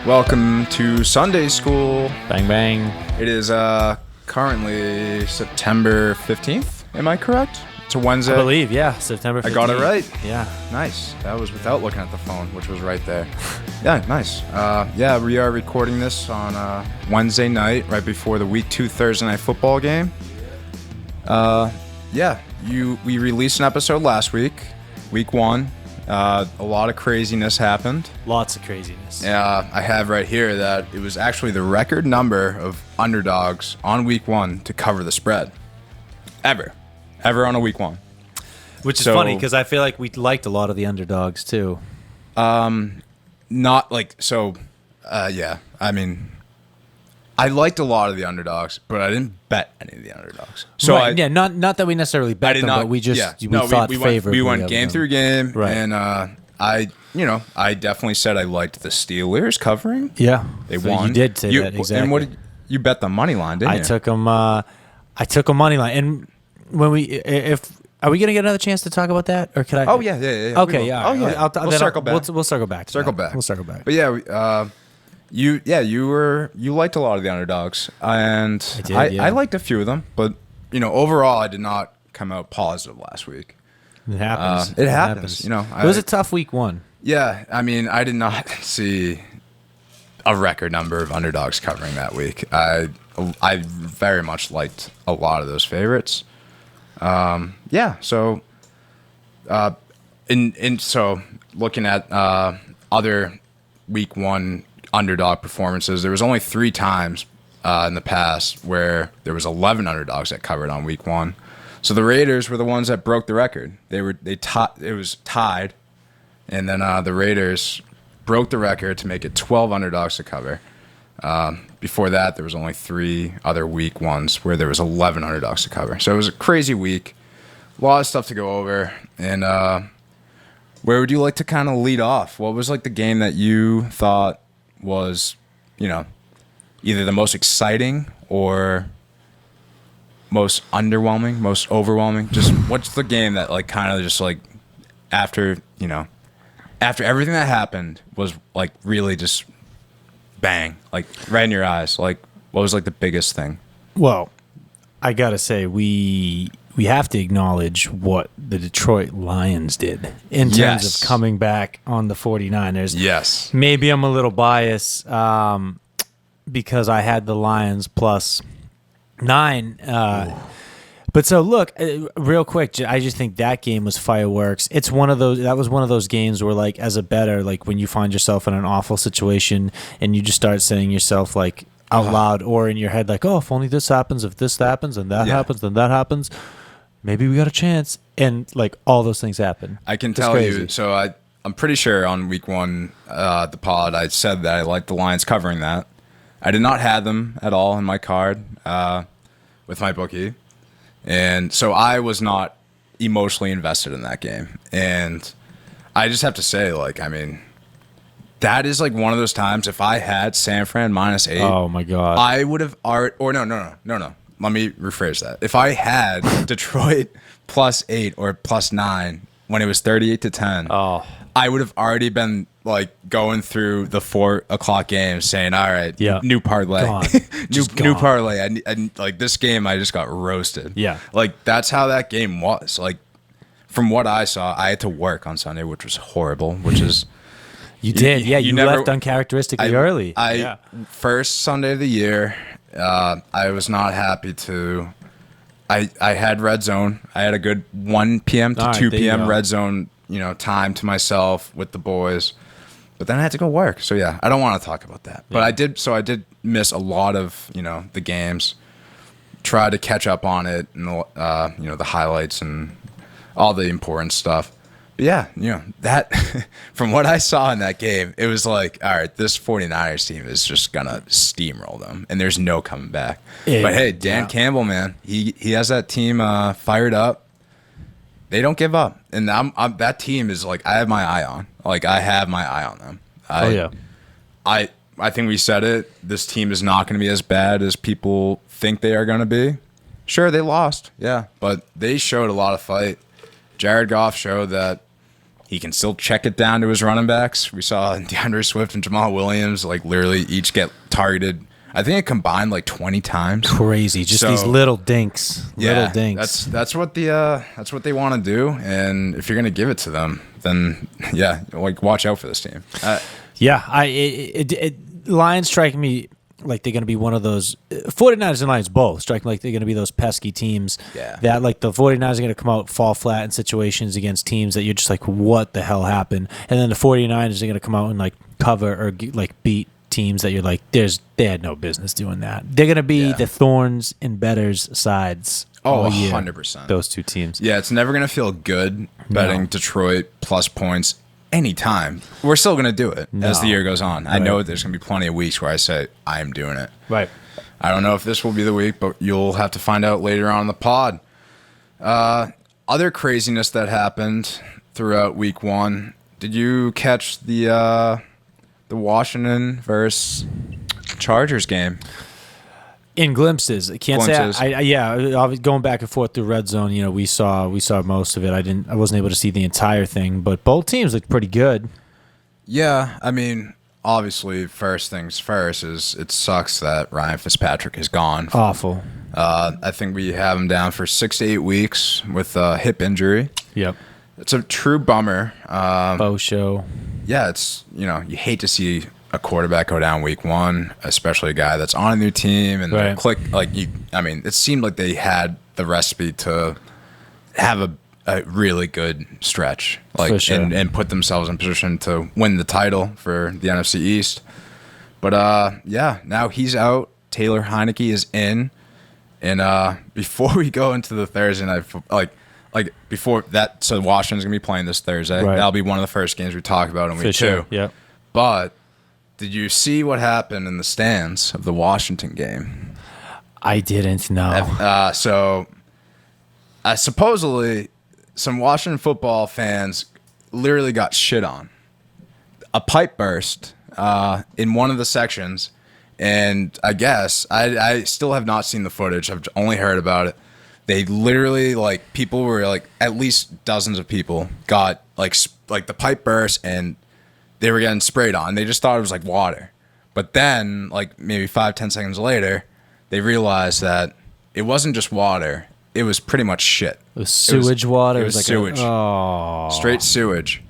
Welcome to Sunday School. Bang, bang. It is currently September 15th. Am I correct? It's a Wednesday. I believe, yeah. September 15th. I got it right. Yeah. Nice. That was without looking at the phone, which was right there. Yeah, nice. Yeah, we are recording this on Wednesday night, right before the Week 2 Thursday Night Football game. Yeah, we released an episode last week, Week 1. A lot of craziness happened. Lots of craziness. I have right here that it was actually the record number of underdogs on Week 1 to cover the spread. Ever on a Week 1. Which is funny because I feel like we liked a lot of the underdogs too. Not like, so, yeah. I mean, I liked a lot of the underdogs, but I didn't bet any of the underdogs. So right, not that we necessarily bet them, but we just we thought favorably. We went game through game, right. And I definitely said I liked the Steelers covering. Yeah, they won. You did say that exactly. And what did you bet the money line? Didn't you? I took a money line, and when are we gonna get another chance to talk about that, or could I? Oh yeah. Okay, yeah. Oh yeah. We'll circle back. We'll circle back. We'll circle back. But yeah, you liked a lot of the underdogs, and I did, yeah. I liked a few of them, but overall I did not come out positive last week. It happens. It happens. It was a tough Week 1. Yeah, I mean, I did not see a record number of underdogs covering that week. I very much liked a lot of those favorites. Yeah, so so looking at other Week 1 underdog performances, there was only 3 times in the past where there was 11 underdogs that covered on Week 1. So the Raiders were the ones that broke the record. It was tied, and then the Raiders broke the record to make it 12 underdogs to cover. Before that, there was only 3 other Week 1s where there was 11 underdogs to cover. So it was a crazy week. A lot of stuff to go over. And where would you like to kind of lead off? What was like the game that you thought was, either the most exciting or most underwhelming, most overwhelming? Just what's the game that like kind of just like after everything that happened was like really just bang, like right in your eyes? Like what was like the biggest thing? Well, I gotta say we have to acknowledge what the Detroit Lions did in terms of coming back on the 49ers. Yes. Maybe I'm a little biased because I had the Lions plus 9. But so look, real quick, I just think that game was fireworks. That was one of those games where, like, as a bettor, like when you find yourself in an awful situation and you just start saying yourself like out loud or in your head, like, oh, if only this happens, if this happens, and that happens, then that happens, maybe we got a chance. And like all those things happen. I can tell you. So I'm pretty sure on Week 1, the pod, I said that I liked the Lions covering that. I did not have them at all in my card with my bookie. And so I was not emotionally invested in that game. And I just have to say, like, I mean, that is like one of those times if I had San Fran minus 8. Oh, my God. I would have no. Let me rephrase that. If I had Detroit plus 8 or plus 9 when it was 38-10, I would have already been like going through the 4 o'clock game saying, all right, new parlay, new parlay. And like this game, I just got roasted. Yeah. Like that's how that game was. Like from what I saw, I had to work on Sunday, which was horrible, which is. You did. Yeah. You left uncharacteristically early. First Sunday of the year, I was not happy to. I had red zone. I had a good 1 p.m. to 2 p.m. red zone, time to myself with the boys. But then I had to go work. So yeah, I don't want to talk about that. Yeah. But I did miss a lot of, the games. Try to catch up on it and the highlights and all the important stuff. But yeah, that from what I saw in that game, it was like, all right, this 49ers team is just gonna steamroll them, and there's no coming back. But hey, Dan Campbell, man, he has that team fired up. They don't give up, and that team is like I have my eye on. Like I have my eye on them. I think we said it. This team is not going to be as bad as people think they are going to be. Sure, they lost, yeah, but they showed a lot of fight. Jared Goff showed that he can still check it down to his running backs. We saw DeAndre Swift and Jamal Williams like literally each get targeted. I think it combined like 20 times. Crazy, just these little dinks. Little dinks. That's what they want to do. And if you're gonna give it to them, then like watch out for this team. Lions strike me like they're going to be one of those 49ers and Lions both strike me like they're going to be those pesky teams that like the 49ers are going to come out fall flat in situations against teams that you're just like, what the hell happened? And then the 49ers are going to come out and like cover or like beat teams that you're like, they had no business doing that. They're going to be the thorns in bettors' sides. Oh, 100%. Those two teams. Yeah, it's never going to feel good betting Detroit plus points anytime. We're still going to do it as the year goes on. I know there's going to be plenty of weeks where I say, I am doing it. Right. I don't know if this will be the week, but you'll have to find out later on in the pod. Other craziness that happened throughout week 1. Did you catch the Washington versus Chargers game? In glimpses, I can't say. I was going back and forth through red zone. You know, we saw most of it. I wasn't able to see the entire thing, but both teams looked pretty good. Yeah, I mean, obviously, first things first is it sucks that Ryan Fitzpatrick is gone. Awful. I think we have him down for 6 to 8 weeks with a hip injury. Yep. It's a true bummer. Faux show. Yeah, it's you hate to see a quarterback go down week 1, especially a guy that's on a new team and it seemed like they had the recipe to have a really good stretch, like and put themselves in position to win the title for the NFC East. But now he's out. Taylor Heinecke is in, and before we go into the Thursday night, before that, so Washington's gonna be playing this Thursday. Right. That'll be one of the first games we talk about in week 2. Yeah, but. Did you see what happened in the stands of the Washington game? I didn't know. Supposedly, some Washington football fans literally got shit on. A pipe burst in one of the sections, and I guess I still have not seen the footage. I've only heard about it. They literally, people were, at least dozens of people got, the pipe burst, and they were getting sprayed on. They just thought it was like water. But then, maybe 5-10 seconds later, they realized that it wasn't just water. It was pretty much shit. It was sewage water? It was sewage. Straight sewage.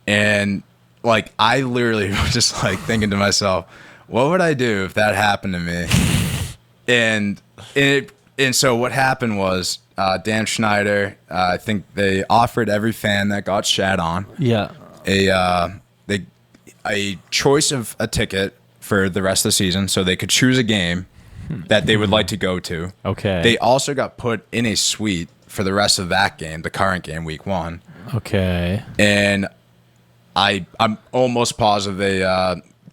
And, I literally was just, thinking to myself, what would I do if that happened to me? And so what happened was Dan Schneider, I think they offered every fan that got shat on a choice of a ticket for the rest of the season, so they could choose a game that they would like to go to. Okay. They also got put in a suite for the rest of that game, the current game, week 1. Okay. And I'm almost positive they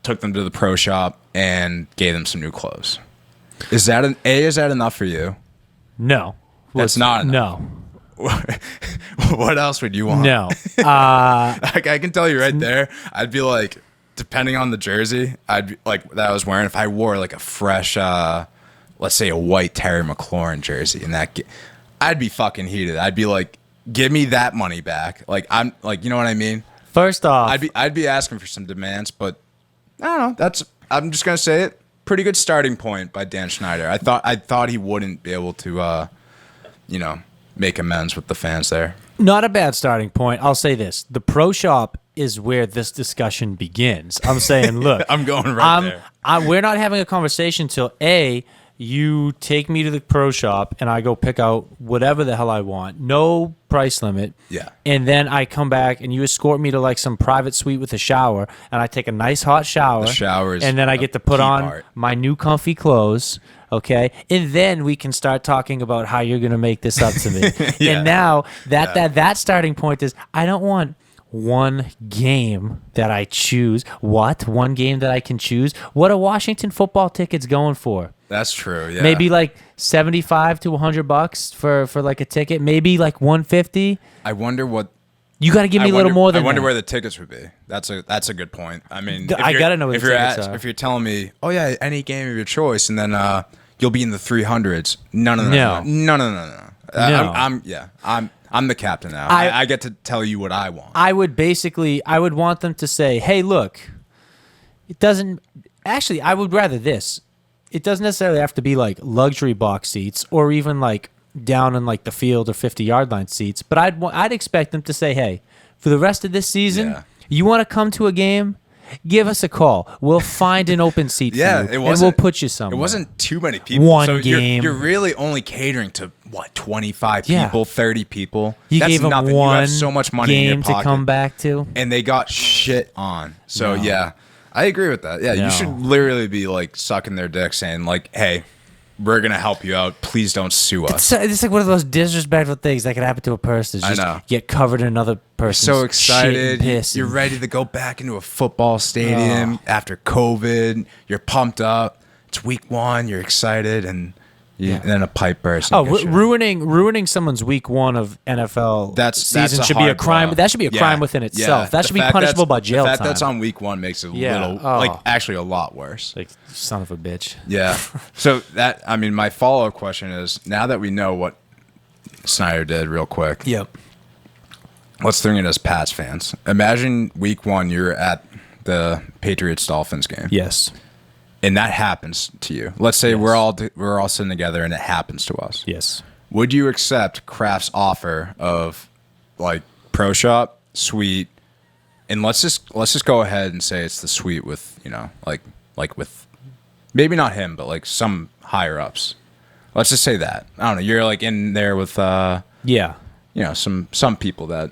took them to the pro shop and gave them some new clothes. Is that enough for you? No. That's not enough. No. What else would you want? No. I can tell you right there, I'd be depending on the jersey, I'd be that I was wearing, if I wore a fresh, let's say a white Terry McLaurin jersey in that I'd be fucking heated. I'd be give me that money back. I'm you know what I mean? First off, I'd be asking for some demands, but I don't know. I'm just gonna say it. Pretty good starting point by Dan Schneider. I thought he wouldn't be able to, make amends with the fans there. Not a bad starting point. I'll say this. The pro shop is where this discussion begins. I'm saying, look. I'm going right there. We're not having a conversation till A, you take me to the pro shop and I go pick out whatever the hell I want. No price limit. Yeah. And then I come back and you escort me to some private suite with a shower and I take a nice hot shower. The shower is and then I get to put on part. my new comfy clothes. Okay, and then we can start talking about how you're going to make this up to me. Yeah. And now that starting point is I don't want one game that I choose. What? One game that I can choose? What are Washington football tickets going for? That's true. Yeah. Maybe $75 to $100 for a ticket. Maybe $150. I wonder what. You got to give me a little more than that. I wonder where the tickets would be. That's a good point. I mean, I got to know where the tickets are. If you're telling me, oh yeah, any game of your choice, and then you'll be in the 300s. No. I'm the captain now. I get to tell you what I want. I would want them to say, hey, look, it doesn't. Actually, I would rather this. It doesn't necessarily have to be like luxury box seats or even like down in like the field or 50-yard line seats. But I'd expect them to say, hey, for the rest of this season, you want to come to a game? Give us a call. We'll find an open seat for you, and we'll put you somewhere. It wasn't too many people. One game. You're really only catering to, 25 people, 30 people? You gave them nothing. one you have so much money game in your pocket, to come back to. and they got shit on. So, yeah, I agree with that. Yeah, you should literally be, like, sucking their dick saying, like, hey, we're going to help you out. Please don't sue us. It's like one of those disrespectful things that could happen to a person. Just I know. Get covered in another person's So excited. shit and piss. You're ready to go back into a football stadium after COVID. You're pumped up. It's week 1. You're excited. And then a pipe burst. Ruining someone's week 1 of NFL season should be a crime. That should be a crime within itself. That should be punishable by jail time. The fact that's on week 1 makes it actually a lot worse. Like, son of a bitch. Yeah. So my follow-up question is, now that we know what Snyder did real quick. Yep. Let's bring it as Pats fans. Imagine week 1, you're at the Patriots-Dolphins game. Yes. And that happens to you. Let's say we're all sitting together and it happens to us. Yes. Would you accept Kraft's offer of like Pro Shop, suite, and let's just go ahead and say it's the suite with, like with maybe not him, but like some higher ups. Let's just say that. I don't know. You're like in there with some people that,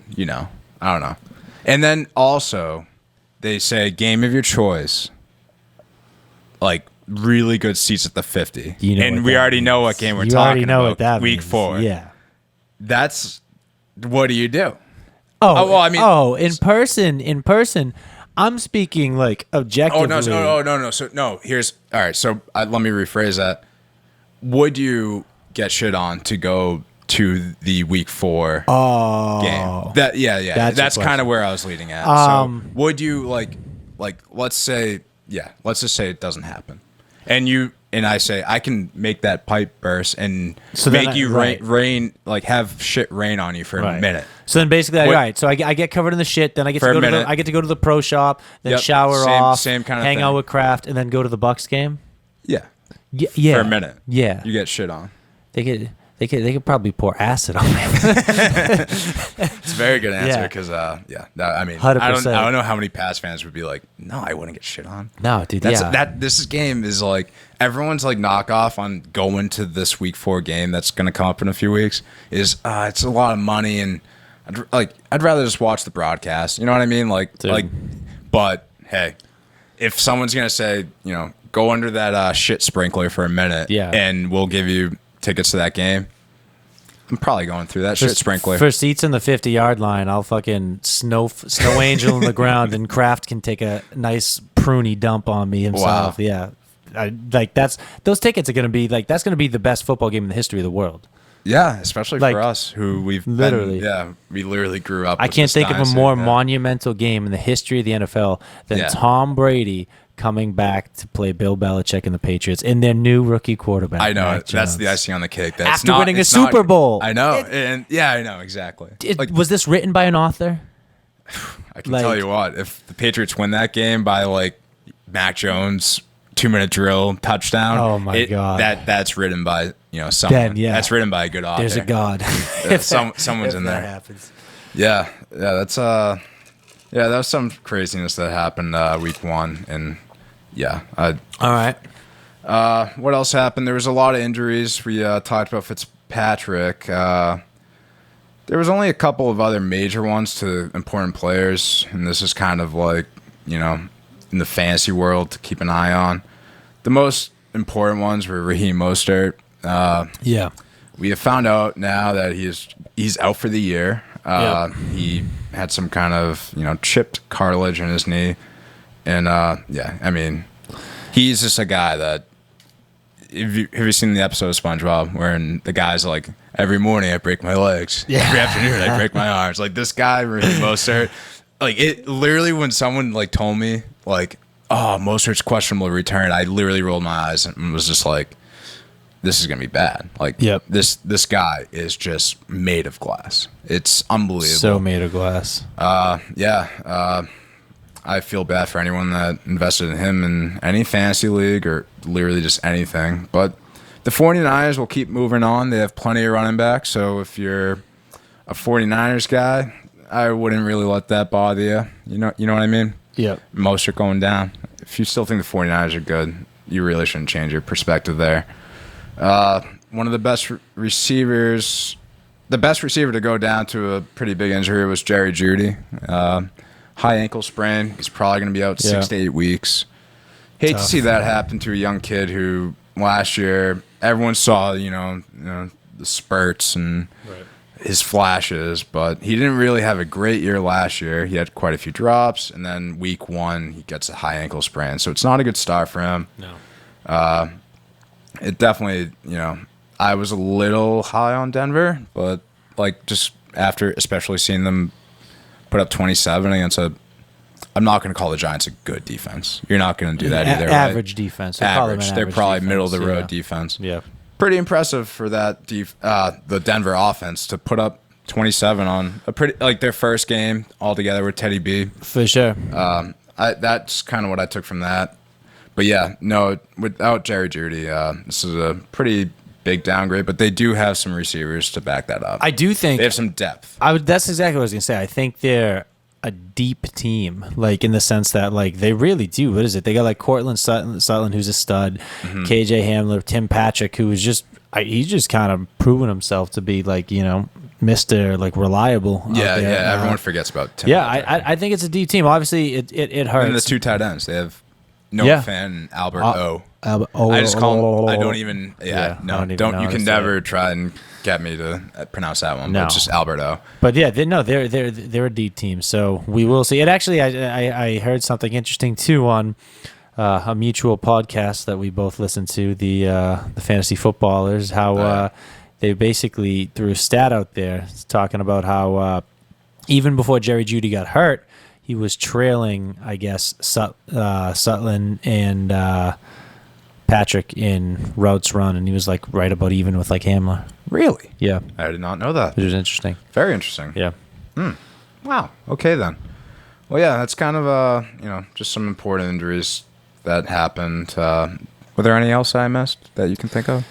I don't know. And then also they say game of your choice. Like really good seats at the 50. And we already know what game we're talking about. What that week means. 4. Yeah. That's what do you do? In person. I'm speaking like objectively. No. Here's all right. So let me rephrase that. Would you get shit on to go to the week 4 game? That's kind of where I was leading at. So would you like let's say just say it doesn't happen, and I say I can make that pipe burst and make you rain like have shit rain on you for a minute. So then basically, so I get covered in the shit. Then I get to go to the pro shop, then shower off, same kind of hang thing. out with Kraft, and then go to the Bucks game. Yeah. Yeah. For a minute. Yeah. You get shit on. They could probably pour acid on me. It's a very good answer because, I mean, 100%. I don't know how many Pats fans would be like, no, I wouldn't get shit on. No, dude, This game is like, everyone's like knockoff on going to this week 4 game that's going to come up in a few weeks is it's a lot of money and I'd rather just watch the broadcast. You know what I mean? But hey, if someone's going to say, go under that shit sprinkler for a minute and we'll give you tickets to that game, I'm probably going through that shit sprinkler. For seats in the 50-yard line, I'll fucking snow angel in the ground, and Kraft can take a nice pruny dump on me himself. Wow. Yeah, those tickets are gonna be that's gonna be the best football game in the history of the world. Yeah, especially for us who we literally grew up. I can't think of a more monumental game in the history of the NFL than Tom Brady coming back to play Bill Belichick and the Patriots in their new rookie quarterback. I know. That's the icing on the cake. After winning a Super Bowl. I know. I know, exactly. Was this written by an author? I can tell you what. If the Patriots win that game by, like, Mac Jones, 2-minute drill, touchdown. Oh, my God. That's written by, someone. That's written by a good author. There's a God. Someone's in there. That happens. Yeah, that's... that was some craziness that happened week 1, and all right. What else happened? There was a lot of injuries. We talked about Fitzpatrick. There was only a couple of other major ones to important players, and this is kind of like, in the fantasy world to keep an eye on. The most important ones were Raheem Mostert. We have found out now that he's out for the year. He had some kind of chipped cartilage in his knee, and I mean, he's just a guy that have you seen the episode of SpongeBob where the guy's like, every morning I break my legs, every afternoon I break my arms. Like this guy, Raheem Mostert, like it literally when someone like told me like, oh, Mostert's questionable return, I literally rolled my eyes and was just like, this is gonna be bad. Like, Yep. this guy is just made of glass. It's unbelievable. So made of glass. I feel bad for anyone that invested in him in any fantasy league or literally just anything. But the 49ers will keep moving on. They have plenty of running backs. So if you're a 49ers guy, I wouldn't really let that bother you. You know what I mean? Yep. Most are going down. If you still think the 49ers are good, you really shouldn't change your perspective there. One of the best receivers, the best receiver to go down to a pretty big injury was Jerry Judy. High ankle sprain. He's probably going to be out 6 to 8 weeks. Hate to see that happen to a young kid who last year everyone saw, the spurts and his flashes, but he didn't really have a great year last year. He had quite a few drops, and then week 1 he gets a high ankle sprain, so it's not a good start for him. No. It definitely, I was a little high on Denver, but like just after, especially seeing them put up 27 against I'm not going to call the Giants a good defense. You're not going to do that either. Average defense. Average. They're probably middle of the road defense. Yeah. Pretty impressive for that the Denver offense to put up 27 on a pretty their first game altogether with Teddy B. For sure. That's kind of what I took from that. But yeah, no, without Jerry Judy, this is a pretty big downgrade. But they do have some receivers to back that up. I do think they have some depth. That's exactly what I was gonna say. I think they're a deep team, like in the sense that like they really do. What is it? They got like Cortland Sutton, who's a stud, KJ Hamler, Tim Patrick, who is he's just kind of proven himself to be like Mr. like reliable. Yeah, everyone forgets about Tim. Yeah, I think it's a deep team. Obviously, it hurts. And the 2 tight ends, they have Noah Fan and Albert O. I just call him. I don't even. Yeah, no, don't. You can never try and get me to pronounce that one. No. But it's just Albert O. But yeah, they're a deep team. So we will see. It actually, I heard something interesting too on a mutual podcast that we both listen to, the Fantasy Footballers. How they basically threw a stat out there talking about how even before Jerry Judy got hurt, he was trailing, I guess, Sutton and Patrick in routes run, and he was like right about even with like Hamler. Really? Yeah. I did not know that. Which is interesting. Very interesting. Yeah. Wow. Okay then. Well, yeah, that's kind of just some important injuries that happened. Were there any else I missed that you can think of?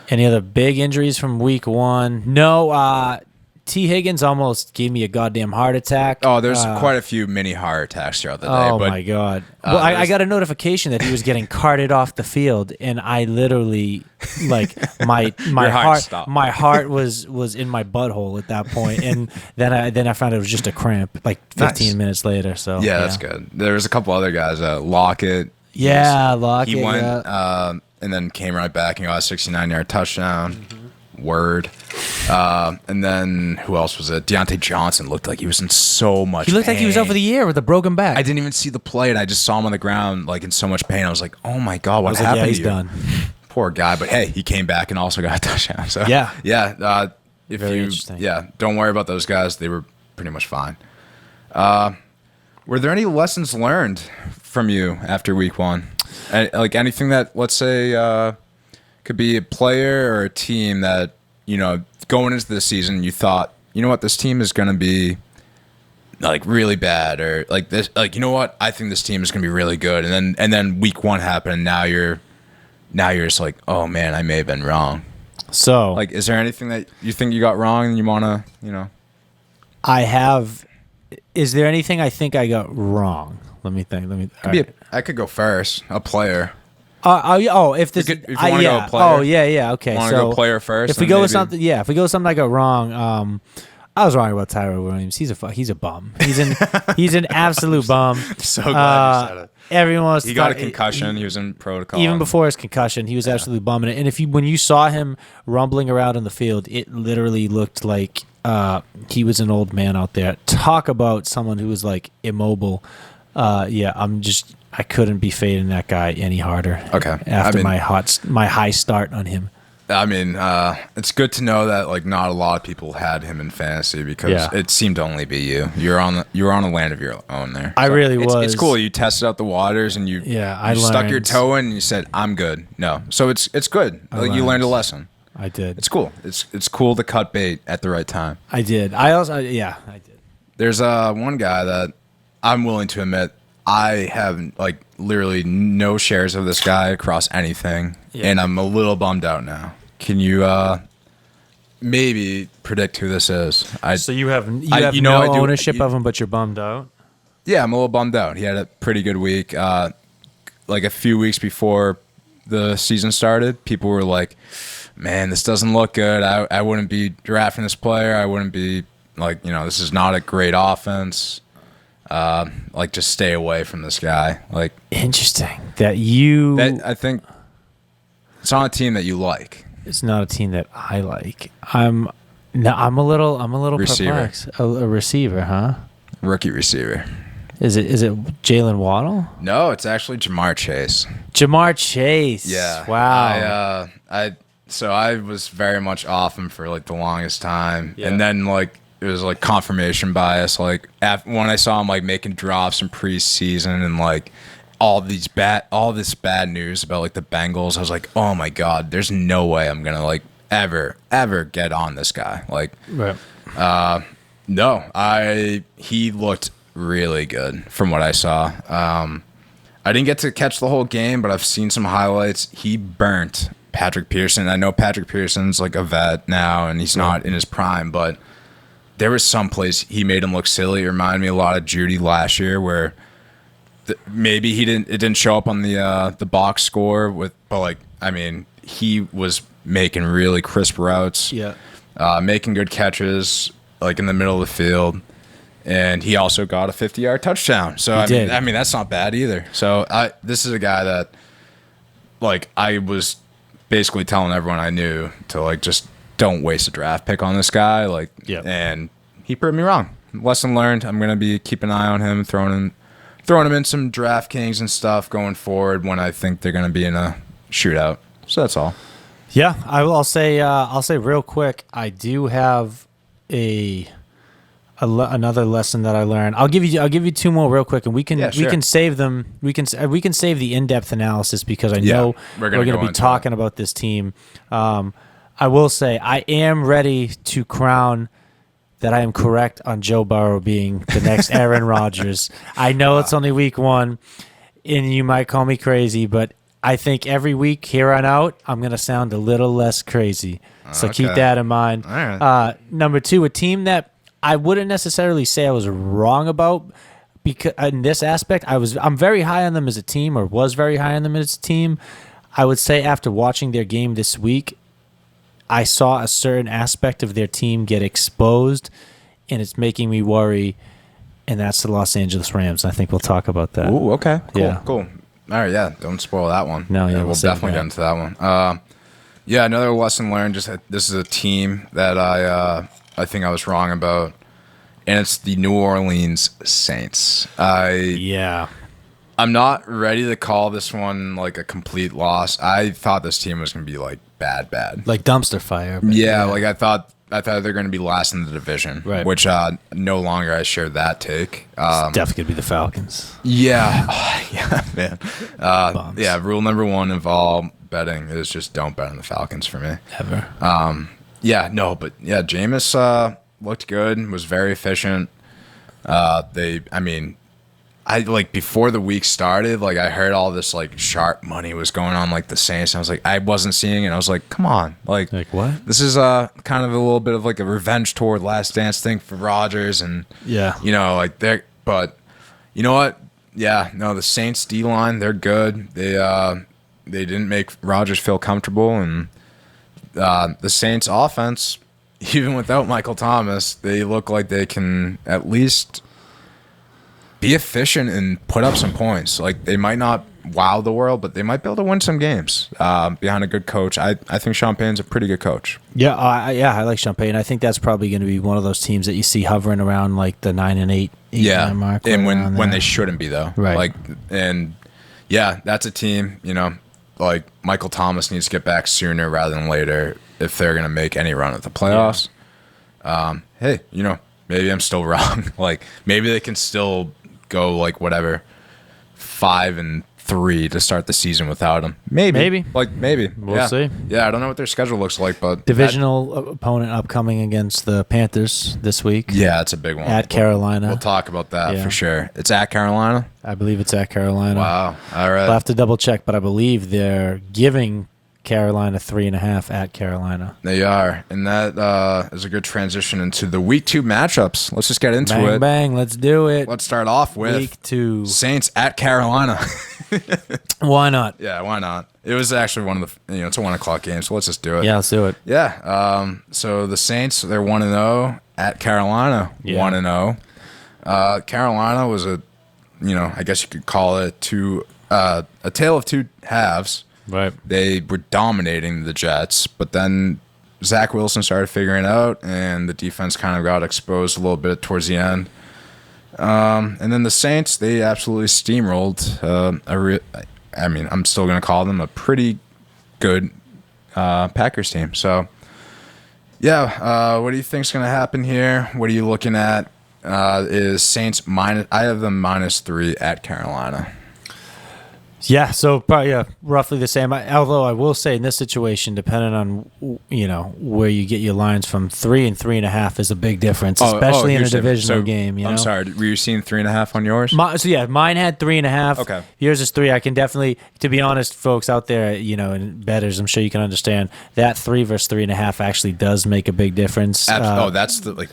Any other big injuries from week 1? No. T. Higgins almost gave me a goddamn heart attack. Oh, there's quite a few mini heart attacks throughout the day. Oh, my God. Well, I got a notification that he was getting carted off the field, and I literally, like, my heart was in my butthole at that point, and then I found it was just a cramp, like 15 minutes later. So yeah, that's good. There was a couple other guys, Lockett. Lockett. He went and then came right back and got a 69-yard touchdown. Word. And then who else was it? Deontay Johnson looked like he was in so much pain. He looked like he was out for the year with a broken back. I didn't even see the play, and I just saw him on the ground like in so much pain. I was like, oh my God, what happened to you? He's done. Poor guy. But hey, he came back and also got a touchdown. So yeah. Very interesting. Yeah, don't worry about those guys. They were pretty much fine. Were there any lessons learned from you after week 1? Like anything that, let's say, could be a player or a team that, going into the season, you thought, you know what, this team is going to be like really bad, or like this, like, you know what, I think this team is going to be really good. And then week 1 happened, and now you're just like, oh man, I may have been wrong. So like, is there anything that you think you got wrong and you want to, Is there anything I think I got wrong? Let me think. I could go first. A player. If this, if you want to go player. Oh yeah. Okay, Want to go player first? If we go with something, if we go with something I got wrong, I was wrong about Tyrell Williams. He's a bum. He's an absolute bum. So glad you said it. Everyone was. He got a concussion. He was in protocol. Even before his concussion, he was absolutely bumming it. And when you saw him rumbling around in the field, it literally looked like he was an old man out there. Talk about someone who was like immobile. I couldn't be fading that guy any harder. Okay. After my high start on him. I mean, it's good to know that like not a lot of people had him in fantasy because it seemed to only be you. You're on a land of your own there. I really it's, was. It's cool. You tested out the waters and you stuck your toe in and you said, "I'm good." No, so it's good. Like, you learned a lesson. I did. It's cool. It's cool to cut bait at the right time. I did. I did. There's one guy that I'm willing to admit I have like literally no shares of this guy across anything, and I'm a little bummed out now. Can you maybe predict who this is? So you have no ownership of him, but you're bummed out? Yeah, I'm a little bummed out. He had a pretty good week. Like a few weeks before the season started, people were like, man, this doesn't look good. I wouldn't be drafting this player. I wouldn't be like, this is not a great offense. Like, just stay away from this guy. Like, interesting I think it's on a team that you like. It's not a team that I like. I'm a little Receiver. perplexed. A receiver, huh? Rookie receiver. Is it Jalen Waddle? No, it's actually Jamar Chase. Jamar Chase. Yeah. Wow. So I was very much off him for like the longest time, and then like it was like confirmation bias. Like when I saw him like making drops in preseason and like all this bad news about like the Bengals, I was like, oh my god, there's no way I'm gonna like ever get on this guy. Like, right. No, he looked really good from what I saw. I didn't get to catch the whole game, but I've seen some highlights. He burnt Patrick Pearson. I know Patrick Pearson's like a vet now and he's not in his prime, but there was some place he made him look silly. It reminded me a lot of Judy last year where maybe it didn't show up on the box score but like, I mean, he was making really crisp routes, making good catches like in the middle of the field. And he also got a 50-yard touchdown. So I mean that's not bad either. So this is a guy that like I was basically telling everyone I knew to like just don't waste a draft pick on this guy. Like, and he proved me wrong. Lesson learned. I'm gonna be keeping an eye on him, throwing him in some DraftKings and stuff going forward when I think they're gonna be in a shootout. So that's all. Yeah, I'll say real quick. I do have another lesson that I learned. I'll give you two more real quick, and we can save them. We can save the in-depth analysis because I know we're going to be talking about this team. I will say I am ready to crown that I am correct on Joe Burrow being the next Aaron Rodgers. I know it's only week 1, and you might call me crazy, but I think every week here on out, I'm going to sound a little less crazy. So keep that in mind. All right. Number 2, a team that I wouldn't necessarily say I was wrong about because in this aspect, I'm very high on them as a team, or was very high on them as a team. I would say after watching their game this week, I saw a certain aspect of their team get exposed, and it's making me worry. And that's the Los Angeles Rams. I think we'll talk about that. Ooh, okay, cool, cool. All right, don't spoil that one. No, we'll definitely get into that one. Another lesson learned. Just this is a team that I think I was wrong about, and it's the New Orleans Saints. I'm not ready to call this one like a complete loss. I thought this team was going to be like bad, like dumpster fire. Like I thought they're going to be last in the division, right? Which no longer I share that take. It's definitely going to be the Falcons. Yeah, man. Rule number 1 of all betting is just don't bet on the Falcons for me ever. Jameis looked good, was very efficient. I like before the week started, like I heard all this like sharp money was going on like the Saints, and I was like, I wasn't seeing it. I was like, come on, like what? This is kind of a little bit of like a revenge toward Last Dance thing for Rodgers, and but you know what? Yeah, no, the Saints D line, they're good. They didn't make Rodgers feel comfortable, and the Saints offense, even without Michael Thomas, they look like they can at least be efficient and put up some points. Like they might not wow the world, but they might be able to win some games behind a good coach. I think Sean Payton's a pretty good coach. I like Sean Payton. I think that's probably going to be one of those teams that you see hovering around like the 9-8 mark. And when they shouldn't be though, right? Like, and yeah, that's a team. like Michael Thomas needs to get back sooner rather than later if they're going to make any run at the playoffs. Hey, maybe I'm still wrong. Like, maybe they can still go like whatever 5-3 to start the season without him. Maybe. We'll see. Yeah, I don't know what their schedule looks like, but Divisional opponent upcoming against the Panthers this week. Yeah, it's a big one. At Carolina. We'll talk about that for sure. It's at Carolina? I believe it's at Carolina. Wow. All right. I'll have to double check, but I believe they're giving Carolina 3.5 at Carolina. They are. And that is a good transition into the week 2 matchups. Let's just get into it. Bang, let's do it. Let's start off with week 2. Saints at Carolina. Why not? Yeah, why not? It was actually one of the, it's a 1:00 game, so let's just do it. Yeah, let's do it. Yeah. So the Saints, they're 1-0 at Carolina. 1-0. Carolina was I guess you could call it a tale of two halves. Right. They were dominating the Jets, but then Zach Wilson started figuring it out, and the defense kind of got exposed a little bit towards the end. And then the Saints, they absolutely steamrolled. I'm still going to call them a pretty good Packers team. So, yeah, what do you think's going to happen here? What are you looking at? Is Saints minus? I have them -3 at Carolina. Yeah, so probably roughly the same. Although I will say in this situation, depending on where you get your lines from, 3 and 3.5 is a big difference, especially in a divisional game. I'm sorry, were you seeing 3.5 on yours? Mine had 3.5. Okay, yours is 3. I can definitely, to be honest, folks out there, and bettors, I'm sure you can understand that 3 versus 3.5 actually does make a big difference. That's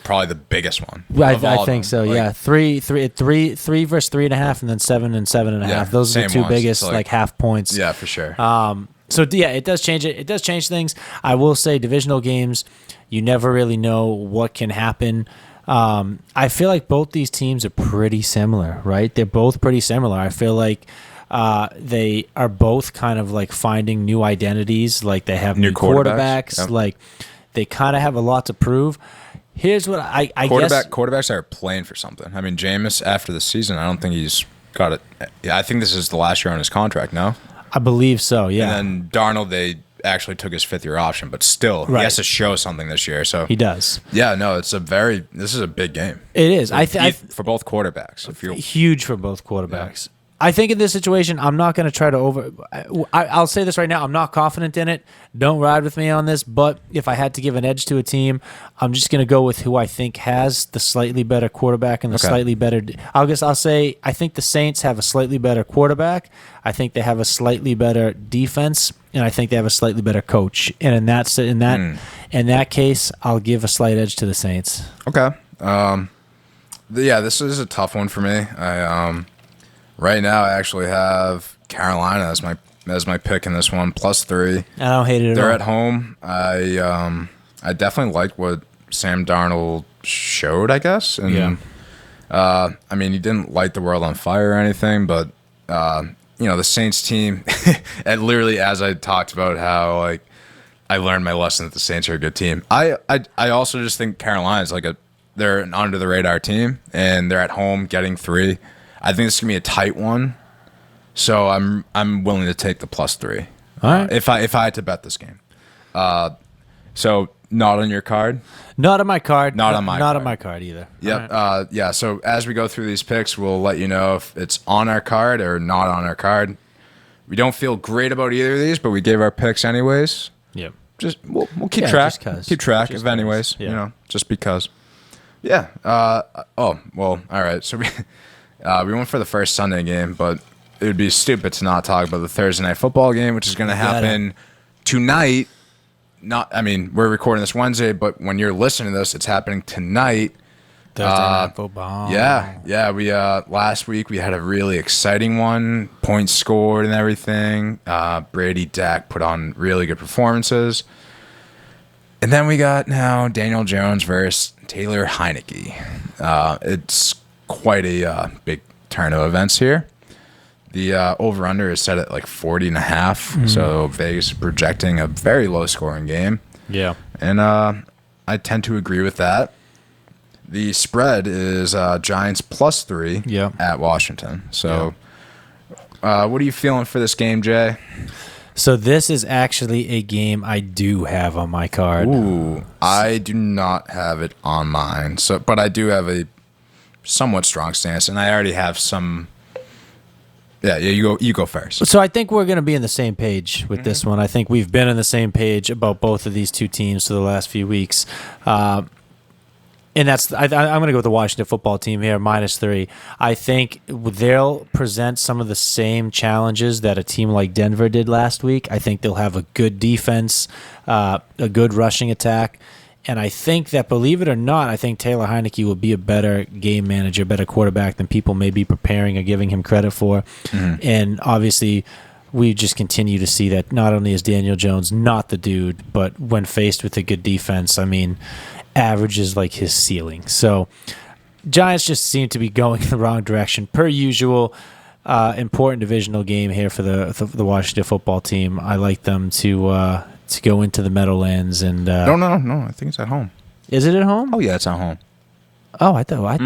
probably the biggest one. I think so. Yeah, 3 versus 3.5, and then 7 and 7.5. Yeah, those are the two biggest. Like half points. Yeah, for sure. So yeah, it does change it. It does change things. I will say divisional games, you never really know what can happen. I feel like both these teams are pretty similar, right? They're both pretty similar. I feel like they are both kind of like finding new identities. Like they have new quarterbacks. Yep. Like they kind of have a lot to prove. Here's what I guess. Quarterbacks are playing for something. I mean, Jameis, after the season, I don't think he's got it. Yeah, I think this is the last year on his contract, no? I believe so, yeah. And then Darnold, they actually took his 5th-year option, but still, he has to show something this year. So he does. Yeah, no, this is a big game. It is. For both quarterbacks. Huge for both quarterbacks. Yeah. I think in this situation, I'm not going to try to I'll say this right now. I'm not confident in it. Don't ride with me on this. But if I had to give an edge to a team, I'm just going to go with who I think has the slightly better quarterback and the slightly better. I'll say I think the Saints have a slightly better quarterback. I think they have a slightly better defense, and I think they have a slightly better coach. And in that case, I'll give a slight edge to the Saints. Okay. This is a tough one for me. Right now, I actually have Carolina as my pick in this one, +3. I don't hate it at all. They're at home. I definitely like what Sam Darnold showed, I guess. And, he didn't light the world on fire or anything, but the Saints team, and literally as I talked about how I learned my lesson that the Saints are a good team. I also just think Carolina's they're an under the radar team, and they're at home getting 3. I think this is gonna be a tight one, so I'm willing to take the +3. All right. If I had to bet this game, so not on your card. Not on my card. Not on my card either. Yep. Right. So as we go through these picks, we'll let you know if it's on our card or not on our card. We don't feel great about either of these, but we gave our picks anyways. Yep. Just we'll keep track. Keep track just of anyways. Yeah. Just because. Yeah. All right. So we went for the first Sunday game, but it would be stupid to not talk about the Thursday night football game, which is going to happen tonight. We're recording this Wednesday, but when you're listening to this, it's happening tonight. Thursday night football. Yeah. We last week we had a really exciting one, points scored and everything. Brady, Dak put on really good performances, and then we got now Daniel Jones versus Taylor Heinecke. It's quite a big turn of events here. The over-under is set at 40.5, so Vegas is projecting a very low-scoring game. Yeah. And I tend to agree with that. The spread is Giants +3 at Washington. So what are you feeling for this game, Jay? So this is actually a game I do have on my card. Ooh, I do not have it on mine. So, but I do have a somewhat strong stance, and I already have some. Yeah, you go first. So I think we're going to be on the same page with this one. I think we've been on the same page about both of these two teams for the last few weeks. And that's I'm going to go with the Washington football team here, -3. I think they'll present some of the same challenges that a team like Denver did last week. I think they'll have a good defense, a good rushing attack. And I think that, believe it or not, I think Taylor Heinecke will be a better game manager, better quarterback than people may be preparing or giving him credit for. And obviously, we just continue to see that not only is Daniel Jones not the dude, but when faced with a good defense, I mean, average is like his ceiling. So Giants just seem to be going in the wrong direction. Per usual, important divisional game here for the Washington football team. I like them to go into the Meadowlands and No. I think it's at home. Is it at home? Oh yeah, it's at home. Oh, I thought.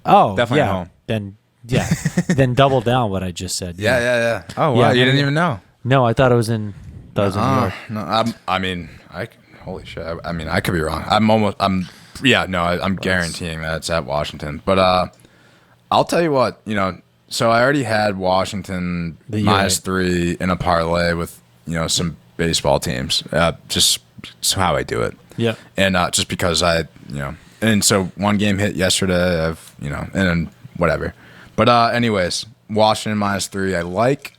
Oh, Definitely yeah. at home. Then double down what I just said. Yeah. Oh wow, Yeah, you didn't even know. No, I thought it was in. New York. No, holy shit. I mean, I could be wrong. I'm guaranteeing that it's at Washington. But I'll tell you what, so I already had Washington -3 in a parlay with, some baseball teams. Just how I do it. Yeah. And just because and so one game hit yesterday, and then whatever. But anyways, Washington -3.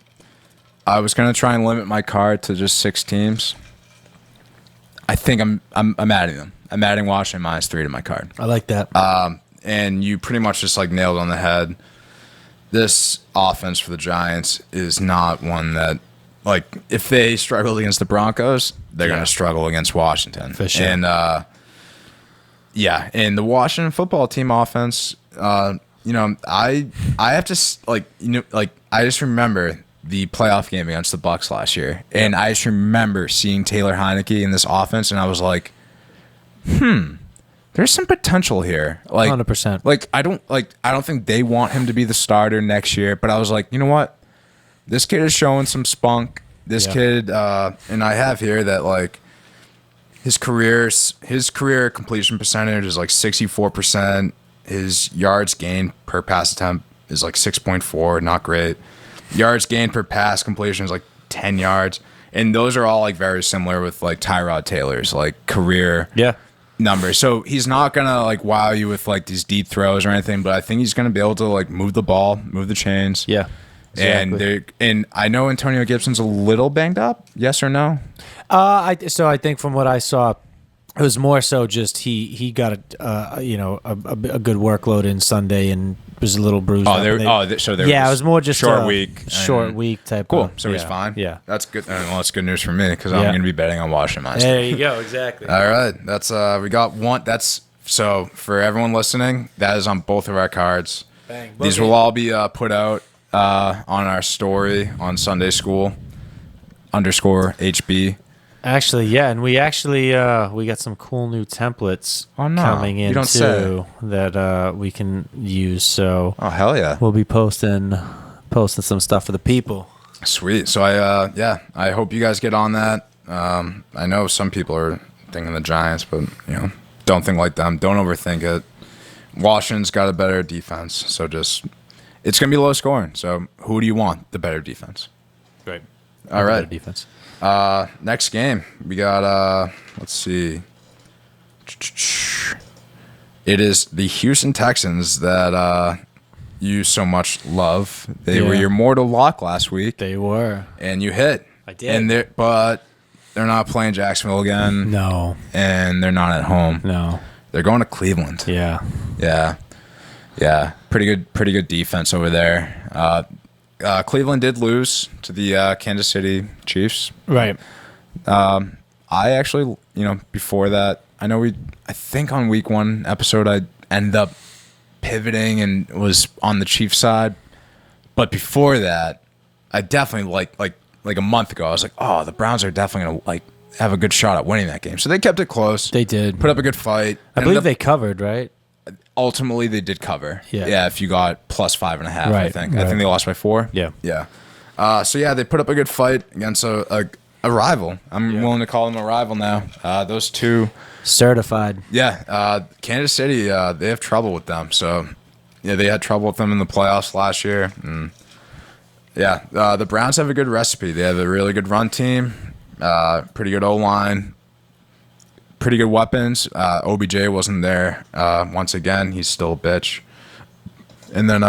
I was gonna try and limit my card to just 6 teams. I think I'm adding them. I'm adding Washington -3 to my card. I like that. And you pretty much just nailed it on the head. This offense for the Giants is not one that, if they struggled against the Broncos, they're going to struggle against Washington. For sure. And and the Washington football team offense, I have to I just remember the playoff game against the Bucs last year, and I just remember seeing Taylor Heinecke in this offense, and I was like, there's some potential here. 100%. I don't think they want him to be the starter next year, but I was like, you know what? This kid is showing some spunk. This kid, and I have here that his career completion percentage is 64%. His yards gained per pass attempt is 6.4, not great. Yards gained per pass completion is 10 yards, and those are all very similar with Tyrod Taylor's career numbers. So he's not gonna wow you with these deep throws or anything, but I think he's gonna be able to move the ball, move the chains. Yeah. Exactly. And I know Antonio Gibson's a little banged up. Yes or no? I think from what I saw, it was more so just he got a good workload in Sunday and was a little bruised. It was more just short week type. Cool. So he's fine. Yeah, that's good. Well, that's good news for me because I'm going to be betting on Washington. There you go. Exactly. All right. That's we got one. That's so for everyone listening. That is on both of our cards. Bang. These will all be put out on our story on Sunday School _HB. Actually, yeah, and we got some cool new templates coming in too that we can use. So hell yeah, we'll be posting some stuff for the people. Sweet. So I hope you guys get on that. I know some people are thinking the Giants, but don't think like them. Don't overthink it. Washington's got a better defense, so it's gonna be low scoring. So who do you want? The better defense. Great. All right. Better defense. Next game, we got, let's see. It is the Houston Texans that you so much love. They were your mortal lock last week. They were. And you hit. I did. But they're not playing Jacksonville again. No. And they're not at home. No. They're going to Cleveland. Yeah. Yeah. Pretty good defense over there. Cleveland did lose to the Kansas City Chiefs. Right. I actually, before that, I think on week 1 episode, I ended up pivoting and was on the Chiefs side. But before that, I definitely like a month ago, I was like, oh, the Browns are definitely going to have a good shot at winning that game. So they kept it close. They did. Put up a good fight. I believe they covered, right? Ultimately, they did cover. Yeah. If you got plus 5.5, I think. Right. I think they lost by 4. Yeah. So yeah, they put up a good fight against a rival. I'm willing to call them a rival now. Those two. Certified. Yeah, Kansas City, they have trouble with them. So, yeah, they had trouble with them in the playoffs last year. And yeah, the Browns have a good recipe. They have a really good run team, pretty good O-line, pretty good weapons. OBJ wasn't there once again. He's still a bitch. And then,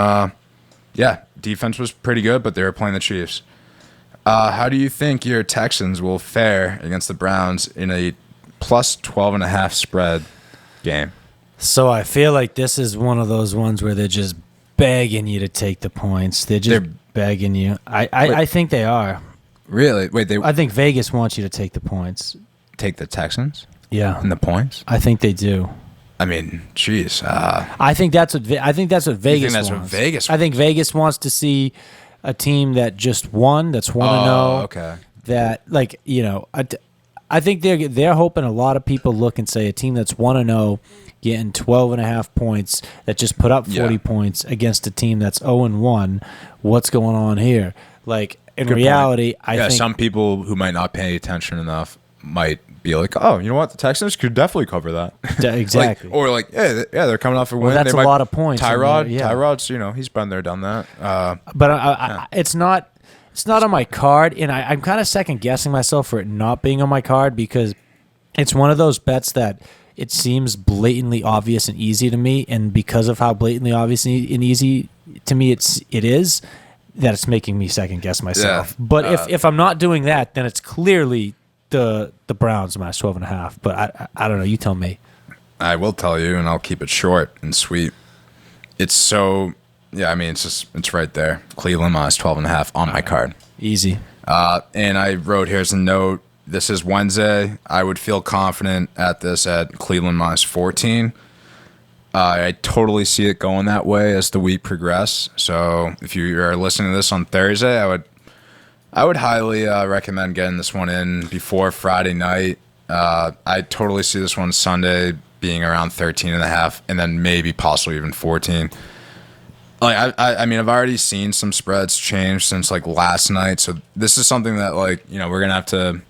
yeah, defense was pretty good, but they were playing the Chiefs. How do you think your Texans will fare against the Browns in a plus 12.5 spread game? So I feel like this is one of those ones where they're just begging you to take the points. They're begging you. I think they are. Really? Wait, I think Vegas wants you to take the points. Take the Texans? Yeah. And the points? I think they do. I mean, jeez. I think that's what Vegas that's wants. what Vegas I think Vegas wants to see a team that just won, that's 1-0. Okay. That, like, you know, I think they're hoping a lot of people look and say a team that's 1-0 getting 12.5 points that just put up 40 points against a team that's 0-1. What's going on here? Like, in Good reality, point. I think some people who might not pay attention enough might be like, oh, you know what? The Texans could definitely cover that. Exactly. They're coming off a win. That's a lot of points. Tyrod's, he's been there, done that. But it's not on my card, and I'm kind of second guessing myself for it not being on my card because it's one of those bets that it seems blatantly obvious and easy to me, and because of how blatantly obvious and easy to me it is, that it's making me second guess myself. Yeah. But if I'm not doing that, then it's clearly the Browns minus 12.5. But I don't know. You tell me. I will tell you, and I'll keep it short and sweet. It's so. Yeah, I mean, it's right there. Cleveland minus 12.5 on my card. Easy. And I wrote, here's a note. This is Wednesday. I would feel confident at this at Cleveland minus 14. I totally see it going that way as the week progresses. So if you are listening to this on Thursday, I would highly recommend getting this one in before Friday night. I totally see this one Sunday being around 13.5 and then maybe possibly even 14. Like I mean, I've already seen some spreads change since like last night. So this is something that we're gonna have to,